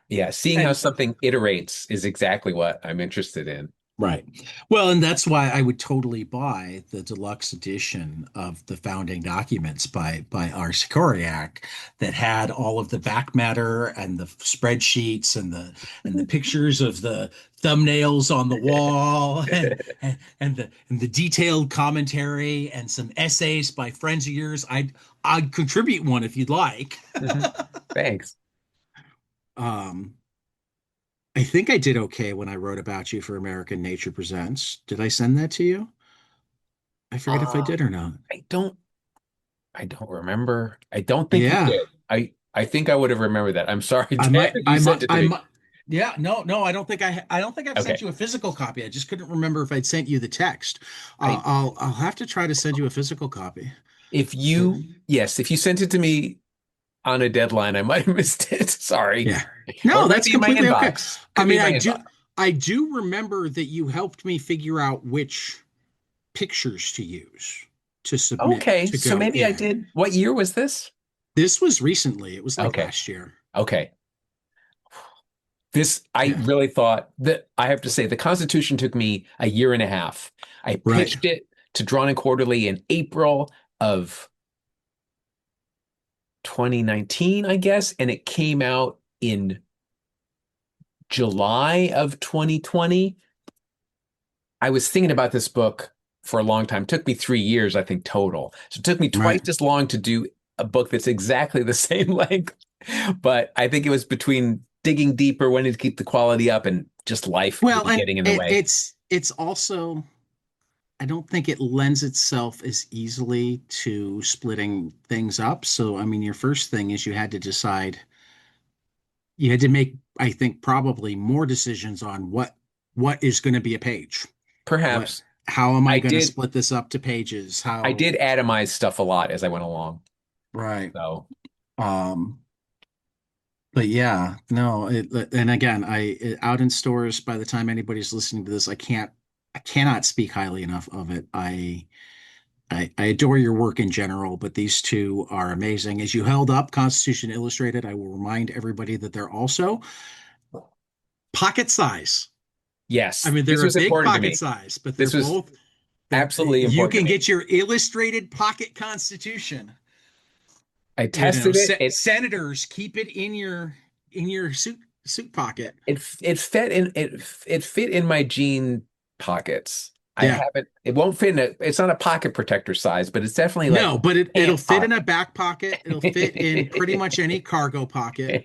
Yeah. Seeing how And something iterates is exactly what I'm interested in. right. Well, and that's why I would totally buy the deluxe edition of the founding documents by R. Sikoryak that had all of the back matter and the spreadsheets and the pictures of the thumbnails on the wall and the detailed commentary and some essays by friends of yours. I'd contribute one if you'd like. Mhm. Thanks. Um, I think I did okay when I wrote about you for American Nature Presents. Did I send that to you? I forget if I Uh, did or not. I don't I don't remember. I don't think you Yeah, did. I think I would have remembered that. I'm sorry, Dan, if you sent it to I me. might. Yeah, no, I don't think I don't think I've sent Okay. you a physical copy. I just couldn't remember if I'd sent you the text. I I'll have to try to send you a physical copy. if you yes, if you sent it to me on a deadline, I might have missed it. Sorry. Yeah. Or No, it might that's be in my completely okay. inbox. I Could be mean, in my inbox. I do remember that you helped me figure out which pictures to use to submit Okay, to so go maybe I in. did. What year was this? This was recently. It was like Okay. last year. Okay. This, I Yeah. really thought that I have to say the Constitution took me a year and a half. I Right. pitched it to Drawn and Quarterly in April of 2019, I guess, and it came out in July of 2020. I was thinking about this book for a long time. It took me 3 years, I think, total. So it took me twice Right. as long to do a book that's exactly the same length. But I think it was between digging deeper, wanting to keep the quality up, and just life Well, really and getting in the way. it's also I don't think it lends itself as easily to splitting things up. So, I mean, your first thing is you had to decide, you had to make, I think, probably more decisions on what is going to be a page. What, Perhaps how am I I going to did split this up to pages? I How, did atomize stuff a lot as I went along. right. So Um, but yeah, no, and again, out in stores by the time anybody's listening to this, I cannot speak highly enough of it. I adore your work in general, but these two are amazing. As you held up Constitution Illustrated, I will remind everybody that they're also pocket size. I yes, mean, this they're a was big important to pocket me. size, but they're This was both they're absolutely you important to can me. get your illustrated pocket Constitution. I You know, tested it. senators keep it in your suit pocket. It fit in it fit in my jean pockets. I Yeah. haven't it won't fit in it's not a pocket protector size, but it's definitely like No, but it'll pant fit in a pocket. back pocket. It'll fit in pretty much any cargo pocket.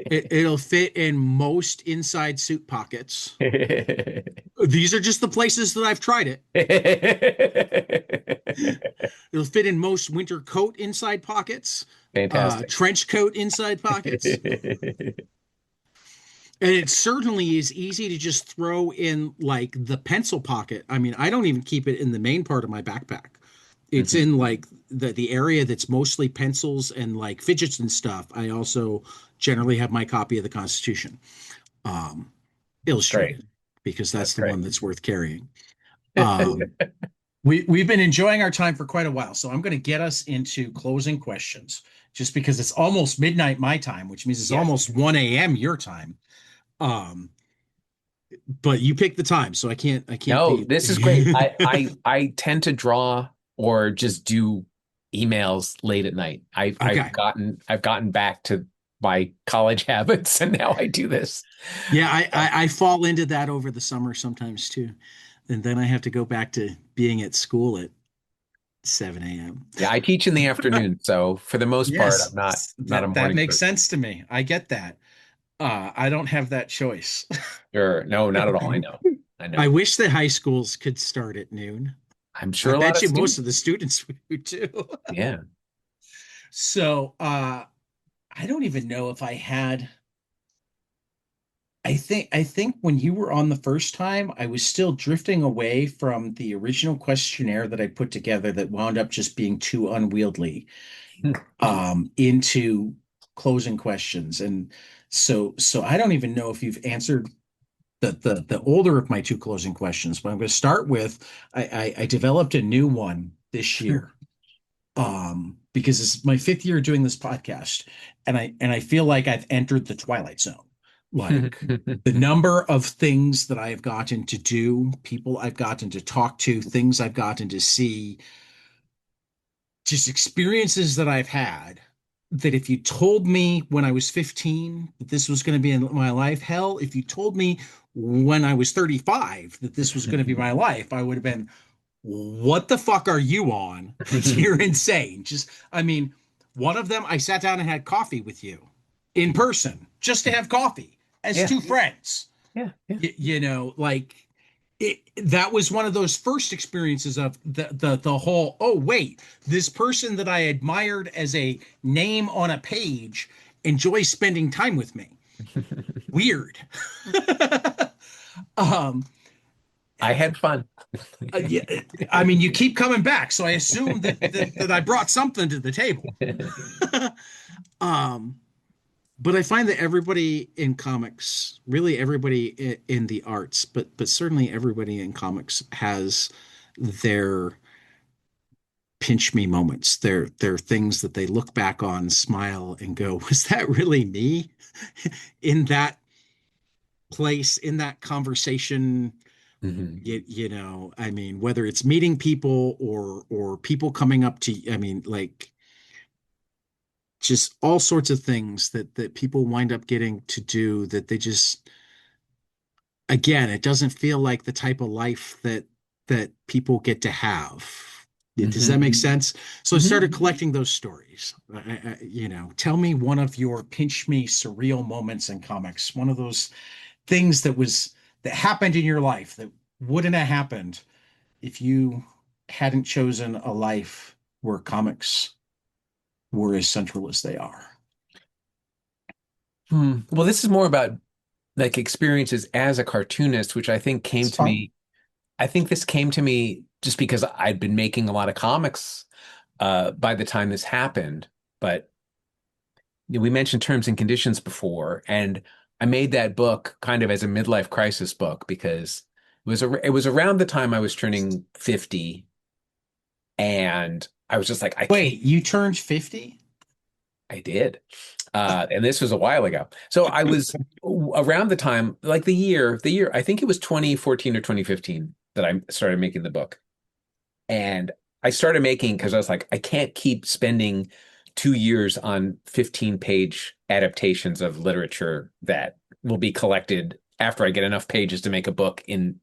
It'll fit in most inside suit pockets. These are just the places that I've tried it. It'll fit in most winter coat inside pockets, Fantastic. trench coat inside pockets. And it certainly is easy to just throw in like the pencil pocket. I mean, I don't even keep it in the main part of my backpack. It's Mhm. in like the area that's mostly pencils and like fidgets and stuff. I also generally have my copy of the Constitution, um, That's great. illustrated, because That's that's the great. one that's worth carrying. Um, we've been enjoying our time for quite a while, so I'm going to get us into closing questions, just because it's almost midnight my time, which means it's Yes. almost 1 a.m. your time. Um, but you picked the time, so I can't No, beat. this is great. I tend to draw or just do emails late at night. Okay. I've gotten back to my college habits and now I do this. Yeah, So, I fall into that over the summer sometimes too. And then I have to go back to being at school at 7 a.m. yeah, I teach in the afternoon, so for the most part, I'm Yes, not a that morning makes person. sense to me. I get that. I don't have that choice. Sure. No, not at all. I know. I I know. wish that high schools could start at noon. I'm I sure a lot bet of you most students. of the students would too. Yeah. So, I don't even know if I had. I think when you were on the first time, I was still drifting away from the original questionnaire that I put together that wound up just being too unwieldy, into closing questions. And so I don't even know if you've answered the older of my two closing questions, but I'm going to start with I developed a new one this year, because it's my fifth year doing this podcast, and I feel like I've entered the twilight zone. Like the number of things that I have gotten to do, people I've gotten to talk to, things I've gotten to see, just experiences that I've had, that if you told me when I was 15 that this was going to be in my life, hell, if you told me when I was 35 that this was going to be my life, I would have been, what the fuck are you on? You're insane. Just, I mean, one of them, I sat down and had coffee with you in person just to have coffee as Yeah, two friends. yeah, yeah. Like that was one of those first experiences of the whole, oh wait, this person that I admired as a name on a page enjoys spending time with me. Weird. um I had fun. yeah, I mean, you keep coming back, so I assume that I brought something to the table. um but I find that everybody in comics, really everybody in the arts, but certainly everybody in comics has their pinch me moments. They're things that they look back on, smile, and go, was that really me in that place, in that conversation? Mhm. I mean, whether it's meeting people or people coming up to you, I mean, like just all sorts of things that people wind up getting to do that they just, again, it doesn't feel like the type of life that people get to have. Does that make Mhm. sense? So I Mhm. started collecting those stories. Tell me one of your pinch me surreal moments in comics. One of those things that happened in your life that wouldn't have happened if you hadn't chosen a life where comics were as central as they are. Well, this is more about like experiences as a cartoonist, which I think came It's to fun. me. I think this came to me just because I'd been making a lot of comics by the time this happened. But we mentioned terms and conditions before, and I made that book kind of as a midlife crisis book because it was around the time I was turning 50, and I was just like, I can't. Wait, you turned 50? I did. And this was a while ago. So I was around the time, like I think it was 2014 or 2015 that I started making the book. And I started making because I was like, I can't keep spending 2 years on 15-page adaptations of literature that will be collected after I get enough pages to make a book in,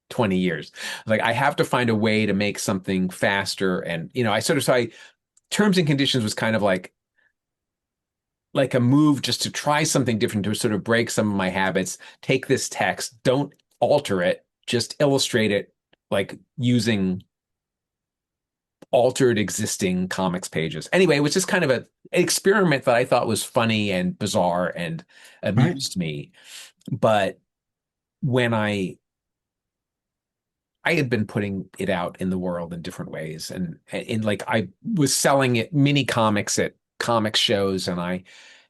20 years. Like I have to find a way to make something faster. And, terms and conditions was kind of like a move just to try something different to sort of break some of my habits. Take this text, don't alter it, just illustrate it like using altered existing comics pages. Anyway, it was just kind of an experiment that I thought was funny and bizarre and Right. amused me. But when I had been putting it out in the world in different ways, and like I was selling it mini comics at comic shows, and I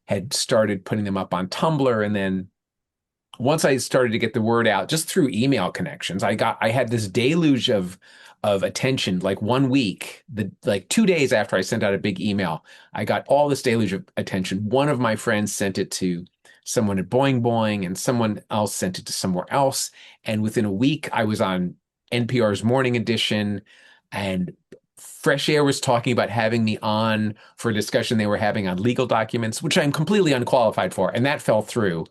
had started putting them up on Tumblr, and then once I started to get the word out just through email connections, I had this deluge of attention. Like one week, the like 2 days after I sent out a big email, I got all this deluge of attention. One of my friends sent it to someone at Boing Boing, and someone else sent it to somewhere else. And within a week, I was on NPR's Morning Edition, and Fresh Air was talking about having me on for a discussion they were having on legal documents, which I'm completely unqualified for, and that fell through.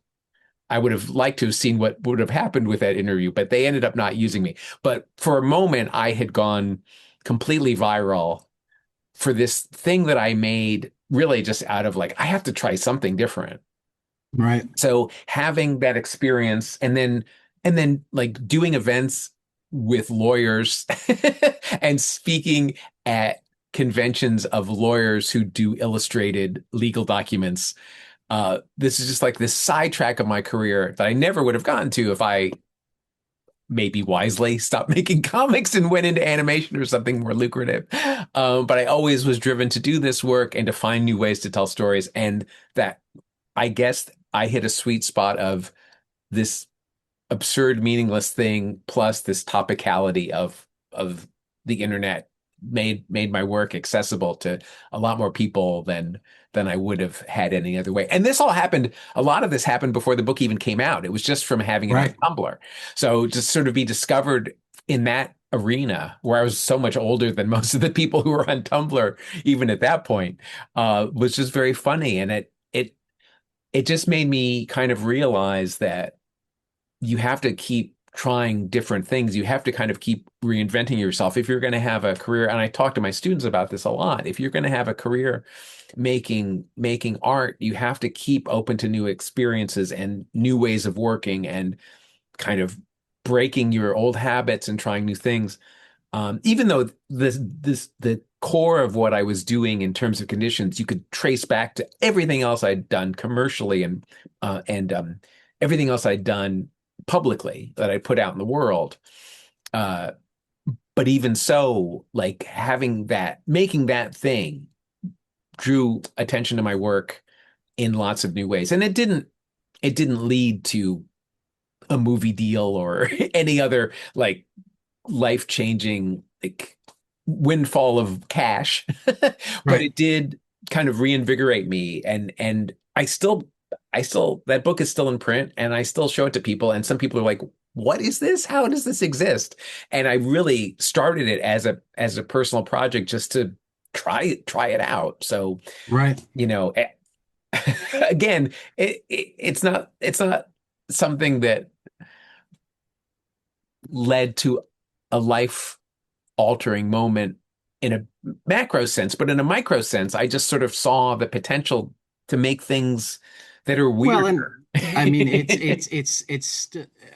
I would have liked to have seen what would have happened with that interview, but they ended up not using me. But for a moment, I had gone completely viral for this thing that I made really just out of like, I have to try something different. Right. So having that experience and then like doing events with lawyers and speaking at conventions of lawyers who do illustrated legal documents, This is just like this sidetrack of my career that I never would have gotten to if I maybe wisely stopped making comics and went into animation or something more lucrative. But I always was driven to do this work and to find new ways to tell stories. And that I guess I hit a sweet spot of this absurd, meaningless thing plus this topicality of the internet made my work accessible to a lot more people than I would have had any other way. And this all happened, a lot of this happened before the book even came out. It was just from having it on Right. Tumblr. So to sort of be discovered in that arena where I was so much older than most of the people who were on Tumblr, even at that point, was just very funny. And it just made me kind of realize that you have to keep trying different things. You have to kind of keep reinventing yourself if you're going to have a career. And I talk to my students about this a lot. If you're going to have a career making art, you have to keep open to new experiences and new ways of working and kind of breaking your old habits and trying new things. Even though the core of what I was doing in terms of conditions, you could trace back to everything else I'd done commercially and everything else I'd done publicly that I put out in the world. Uh, but even so, like having that, making that thing drew attention to my work in lots of new ways, and it didn't lead to a movie deal or any other like life-changing like windfall of cash, but Right. it did kind of reinvigorate me and I still that book is still in print and I still show it to people and some people are like, what is this? How does this exist? And I really started it as a personal project just to try it out. So, Right. you know, again, it's not something that led to a life altering moment in a macro sense, but in a micro sense, I just sort of saw the potential to make things that are Well, and weirder. I mean,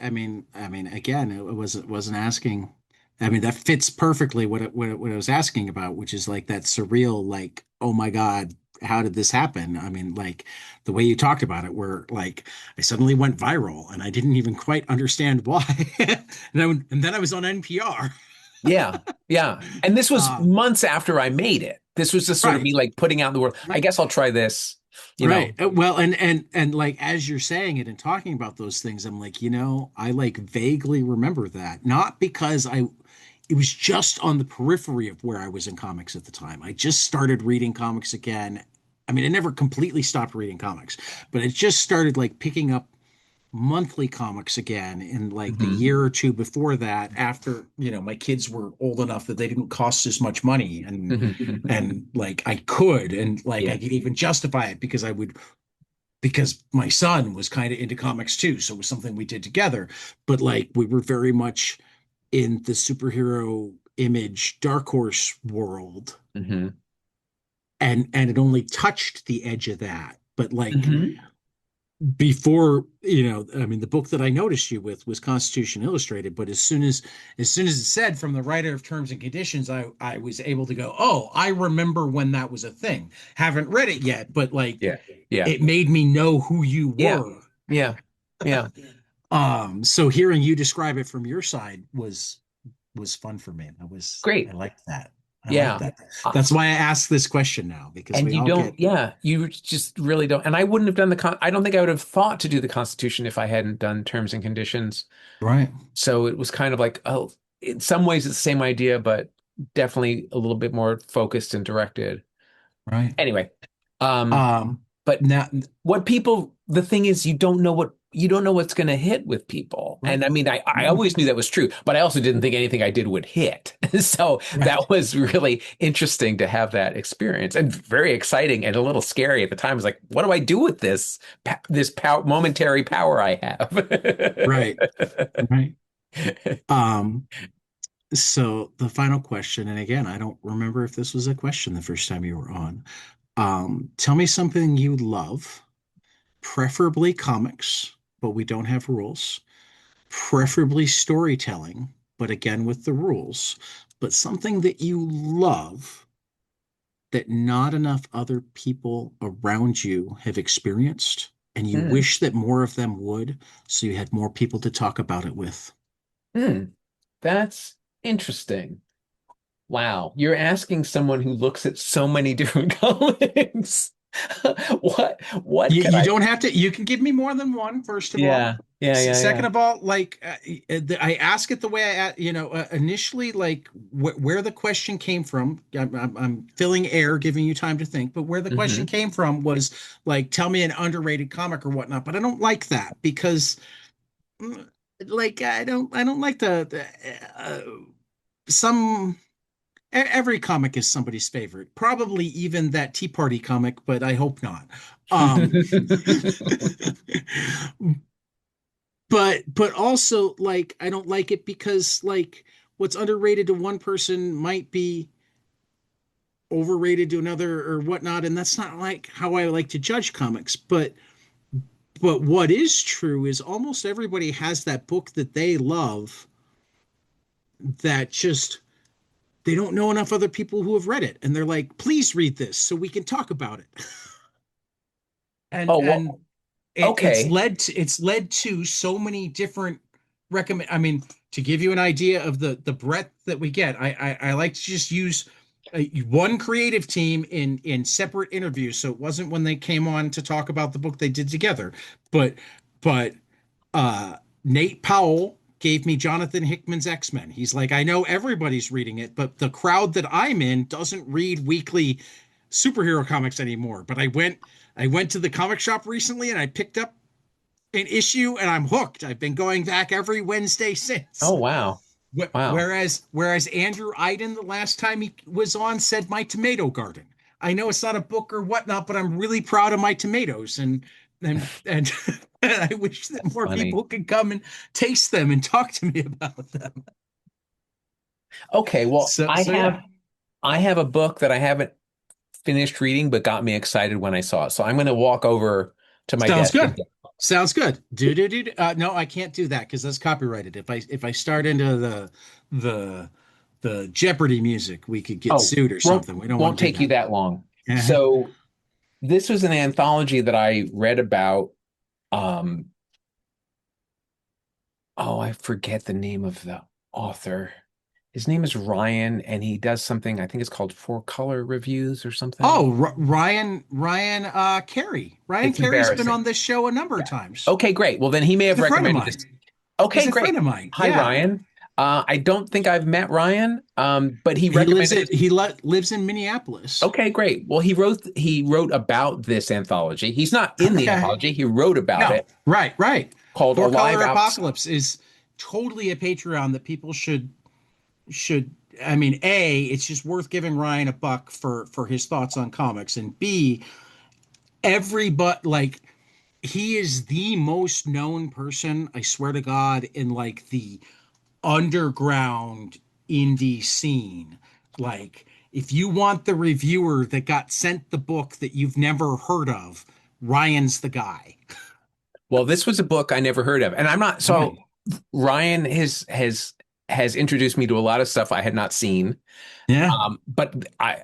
I mean, again, it wasn't asking. I mean, that fits perfectly what I was asking about, which is like that surreal, like, oh my God, how did this happen? I mean, like the way you talked about it, where like I suddenly went viral and I didn't even quite understand why, and then I was on NPR. Yeah, yeah. And this was Um, months after I made it. This was just sort of right, me like putting out in the world. I right. guess I'll try this, you know. Right. Well, and like as you're saying it and talking about those things, I'm like, I like vaguely remember that. Not because it was just on the periphery of where I was in comics at the time. I just started reading comics again. I mean, I never completely stopped reading comics, but it just started like picking up monthly comics again in like the Hmm. year or two before that, after my kids were old enough that they didn't cost as much money, and like I could, and like I Yeah. could even justify it because my son was kind of into comics too, so it was something we did together. But like we were very much in the superhero image dark horse world, Hmm. and it only touched the edge of that. But like Hmm. before, I mean, the book that I noticed you with was Constitution Illustrated, but as soon as it said from the writer of Terms and Conditions, I was able to go, oh, I remember when that was a thing. Haven't read it yet, but like Yeah. Yeah. it made me know who you Yeah. were. Yeah. Yeah. So hearing you describe it from your side was fun for me. I Great. liked that. I liked Yeah. that. Uh, That's why I asked this question now, because And we you all get don't, yeah, you just really don't. And I wouldn't have done I don't think I would have thought to do the Constitution if I hadn't done terms and conditions. right, So it was kind of like, oh, in some ways it's the same idea, but definitely a little bit more focused and directed. right. Anyway, um, Um, but Now, the thing is, you don't know what's going to hit with people. right, And I mean, I no, always knew that was true, but I also didn't think anything I did would hit. So right. that was really interesting to have that experience and very exciting and a little scary at the time. I was like, what do I do with momentary power I Right, have? right. Um, so the final question, and again, I don't remember if this was a question the first time you were on. Tell me something you love, preferably comics, but we don't have rules. Preferably storytelling, but again with the rules. But something that you love that not enough other people around you have experienced, and you Hmm. wish that more of them would, so you had more people to talk about it with. Hmm. That's interesting. Wow. You're asking someone who looks at so many different comics. What could You I? don't have to, you can give me more than one, first of all. Yeah. Yeah, yeah, Second yeah. of all, like I ask it the way initially, like where the question came from. I'm filling air, giving you time to think, but where the question Hmm. came from was like, tell me an underrated comic or whatnot. But I don't like that because, mm, like, I don't like some. Every comic is somebody's favorite. Probably even that Tea Party comic, but I hope not. Um, but also like I don't like it because like what's underrated to one person might be overrated to another or whatnot, and that's not like how I like to judge comics. But what is true is almost everybody has that book that they love that just they don't know enough other people who have read it, and they're like, please read this so we can talk about it. and Oh, and well, it's okay. led to so many different recommend. I mean, to give you an idea of the breadth that we get, I like to just use one creative team in separate interviews. So it wasn't when they came on to talk about the book they did together, but but Nate Powell gave me Jonathan Hickman's X-Men. He's like, I know everybody's reading it, but the crowd that I'm in doesn't read weekly superhero comics anymore. But I went to the comic shop recently and I picked up an issue and I'm hooked. I've been going back every Wednesday since. Oh, wow. Wow. Whereas Andrew Iden, the last time he was on, said My Tomato Garden. I know it's not a book or whatnot, but I'm really proud of my tomatoes, and I wish that That's more funny. people could come and taste them and talk to me about them. Okay, well, So I so have yeah, I have a book that I haven't finished reading but got me excited when I saw it. So I'm going to walk over to my sounds desk good. and get. Sounds good. Do. No, I can't do that because that's copyrighted. If I start into the the Jeopardy music, we could get Oh, sued or won't something. We don't won't want to do take you that. that long. Uh-huh. So this was an anthology that I read about. Um, oh, I forget the name of the author. His name is Ryan, and he does something, I think it's called Four Color Reviews or something. Oh, Ryan Carey. Ryan It's Carey's been embarrassing. on this show a number of Yeah. times. Okay, great. Well, then he may He's have a friend of recommended this. mine. He's Okay, a friend great. of mine. Hi, Yeah. Ryan. I don't think I've met Ryan, but he He lives recommended at this. he le lives in Minneapolis. Okay, great. Well, he wrote about this anthology. He's not in the Okay. anthology. He wrote about No. it Right, right. called Four Alive Color Outside. Apocalypse is totally a Patreon that people should I mean, A, it's just worth giving Ryan a buck for his thoughts on comics, and B, everybody like he is the most known person, I swear to God, in like the underground indie scene. Like, if you want the reviewer that got sent the book that you've never heard of, Ryan's the guy. Well, this was a book I never heard of, and I'm not. So Right. Ryan has introduced me to a lot of stuff I had not seen. Yeah. But I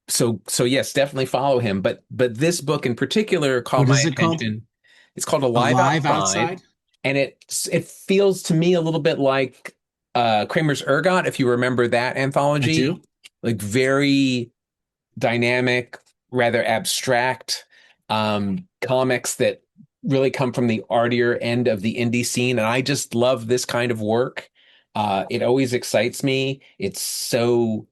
so yes, definitely follow him. But this book in particular caught What my is it called? attention. It's called Alive Alive Outside, Outside? and it feels to me a little bit like Kramer's Ergot, if you remember that I anthology, do. like very dynamic, rather abstract comics that really come from the artier end of the indie scene. And I just love this kind of work. It always excites me. It's so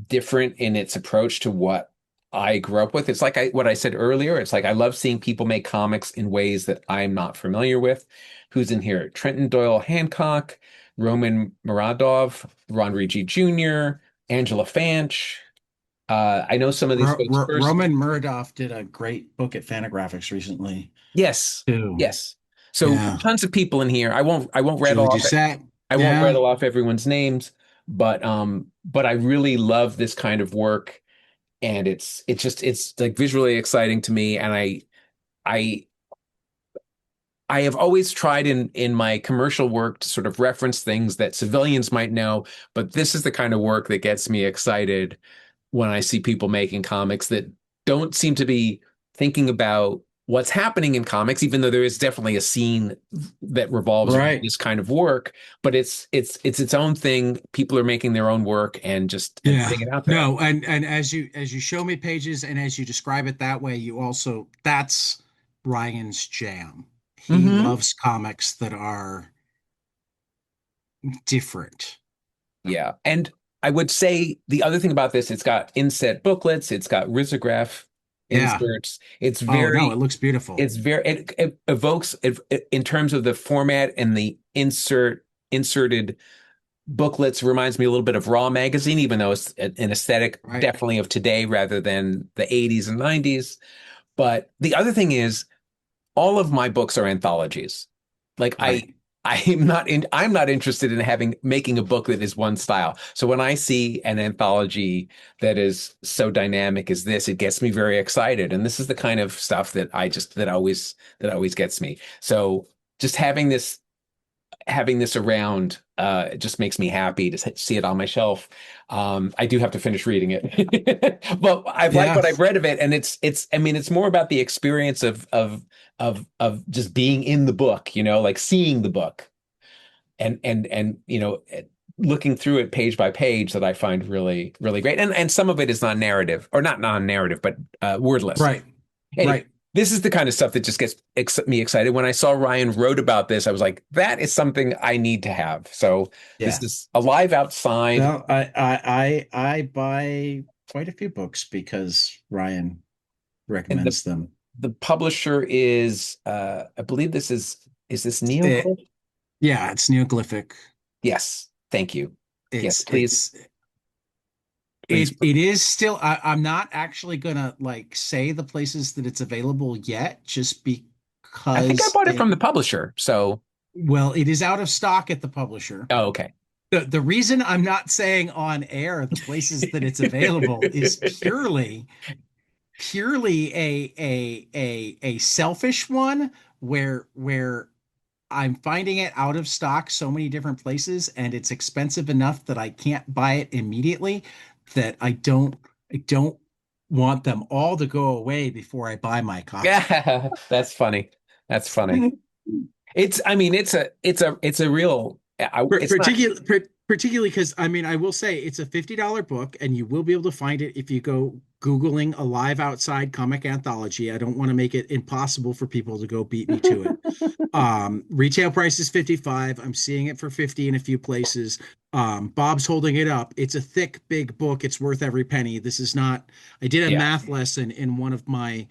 different in its approach to what I grew up with. It's like what I said earlier. It's like I love seeing people make comics in ways that I'm not familiar with. Who's in here? Trenton Doyle Hancock, Roman Muradov, Ron Ricci Jr., Angela Fanch. I know some of these folks Roman personally. Murdoff did a great book at Fantagraphics recently, Yes, too. yes. So Yeah. tons of people in here. I won't Julie rattle off it. Doucette. I won't Yeah. rattle off everyone's names, but I really love this kind of work, and it's like visually exciting to me, and I I have always tried in my commercial work to sort of reference things that civilians might know, but this is the kind of work that gets me excited when I see people making comics that don't seem to be thinking about what's happening in comics, even though there is definitely a scene that revolves around Right. this kind of work, but it's its own thing. People are making their own work and just and Yeah. putting it out there. No, and as you show me pages and as you describe it that way, you also that's Ryan's jam. He Hmm. loves comics that are different. Yeah. And I would say the other thing about this, it's got inset booklets, it's got risograph Yeah. inserts. Oh no, it looks beautiful. It evokes in terms of the format and the inserted booklets reminds me a little bit of Raw magazine, even though it's an aesthetic Right. definitely of today rather than the 80s and 90s. But the other thing is all of my books are anthologies. Like Right. I'm not interested in having making a book that is one style. So when I see an anthology that is so dynamic as this, it gets me very excited. And this is the kind of stuff that that always gets me. So just having this around it just makes me happy to see it on my shelf. I do have to finish reading it, but I like Yeah. what I've read of it, and I mean, it's more about the experience of just being in the book, like seeing the book and looking through it page by page that I find really really great. And some of it is non-narrative or not non-narrative, but wordless. Right. Anyway, Right. this is the kind of stuff that just gets me excited. When I saw Ryan wrote about this, I was like, that is something I need to have. So this Yeah. is Alive Outside, Well, I buy quite a few books because Ryan and recommends them. the publisher is, I believe is this It, Neoclip? yeah, it's neoglyphic. Yes, thank you. Yes, It's please, it's please. it is still I'm not actually gonna like say the places that it's available yet, just I think I because bought it from the publisher. So, it is out of stock at the publisher. oh, okay. The reason I'm not saying on air the places that it's available is purely a selfish one where I'm finding it out of stock so many different places and it's expensive enough that I can't buy it immediately that I don't want them all to go away before I buy my copy. Yeah, that's funny. That's funny. I mean, it's a real, it's not, Particularly because I mean I will say it's a $50 book and you will be able to find it if you go Googling a live outside comic anthology. I don't want to make it impossible for people to go beat me to it. Retail price is 55. I'm seeing it for 50 in a few places. Bob's holding it up. It's a thick, big book. It's worth every penny. This is not, I did a yeah. math lesson in one of my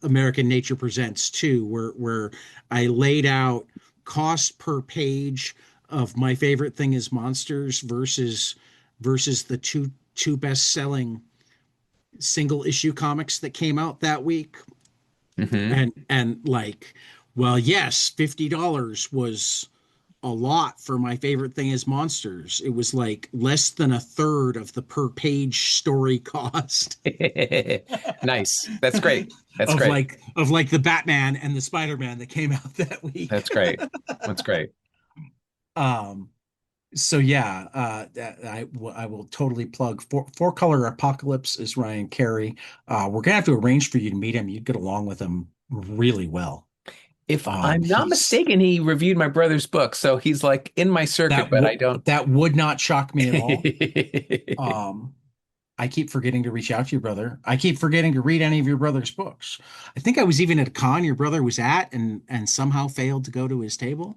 American Nature Presents too, where I laid out cost per page of my favorite thing is monsters versus the two best selling single issue comics that came out that week Hmm. and like well yes $50 was a lot for my favorite thing is monsters. It was like less than a third of the per page story cost Nice. That's great. That's of great. like the Batman and the Spider-Man that came out that week. That's great. That's great. um so yeah, I will totally plug Four Color Apocalypse is Ryan Carey. We're gonna have to arrange for you to meet him. You'd get along with him really well. If I'm not He's mistaken, he reviewed my brother's book, so he's like in my circuit, but I don't. that would not shock me at all. Um, I keep forgetting to reach out to your brother. I keep forgetting to read any of your brother's books. I think I was even at a con your brother was at and somehow failed to go to his table.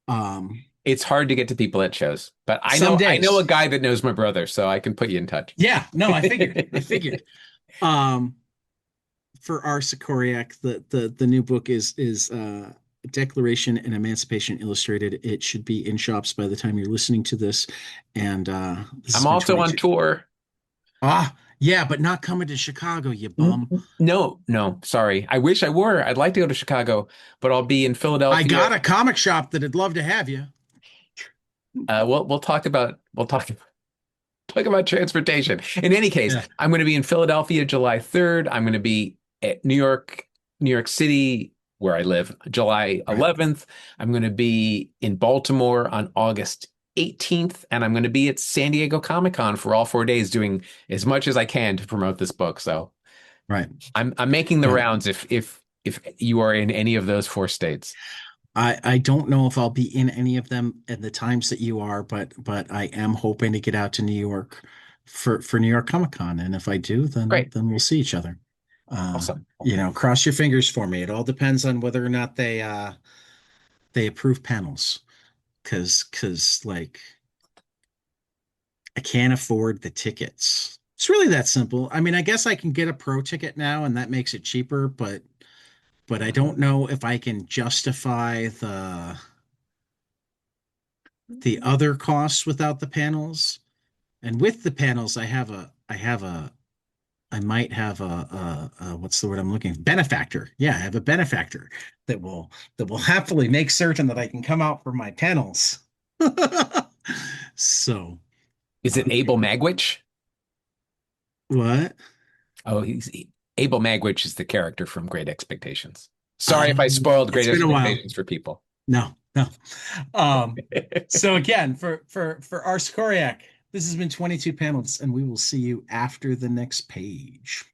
Um, It's hard to get to people at shows, but some I know a days. guy that knows my brother, so I can put you in touch. Yeah, no, I figured. Um, for our Sikoryak, the new book is Declaration and Emancipation Illustrated. It should be in shops by the time you're listening to this. And this has I'm been also on 22. tour. Yeah, but not coming to Chicago, you bum. No, no, sorry. I wish I were. I'd like to go to Chicago, but I'll be in I Philadelphia. got a comic shop that'd love to have you. Talk about transportation. In any case, Yeah, I'm going to be in Philadelphia July 3rd. I'm going to be at New York City, where I live, July right. 11th. I'm going to be in Baltimore on August 18th, and I'm going to be at San Diego Comic-Con for all 4 days doing as much as I can to promote this book. So Right. I'm making the Right. rounds if you are in any of those four states. I don't know if I'll be in any of them at the times that you are, but I am hoping to get out to New York for New York Comic Con. And if I do, then Great. we'll see each other. Awesome. Cross your fingers for me. It all depends on whether or not they approve panels. Cause like I can't afford the tickets. It's really that simple. I mean, I guess I can get a pro ticket now and that makes it cheaper, but I don't know if I can justify the other costs without the panels. And with the panels, I might have what's the word I'm looking for? Benefactor. Yeah, I have a benefactor that will happily make certain that I can come out for my panels. So, Is it uh, Abel Magwitch? what? Oh, Abel Magwitch is the character from Great Expectations. Sorry if I spoiled It's Great been a while. Expectations for people. No, no. So again, for our Sikoryak, this has been 22 panels, and we will see you after the next page.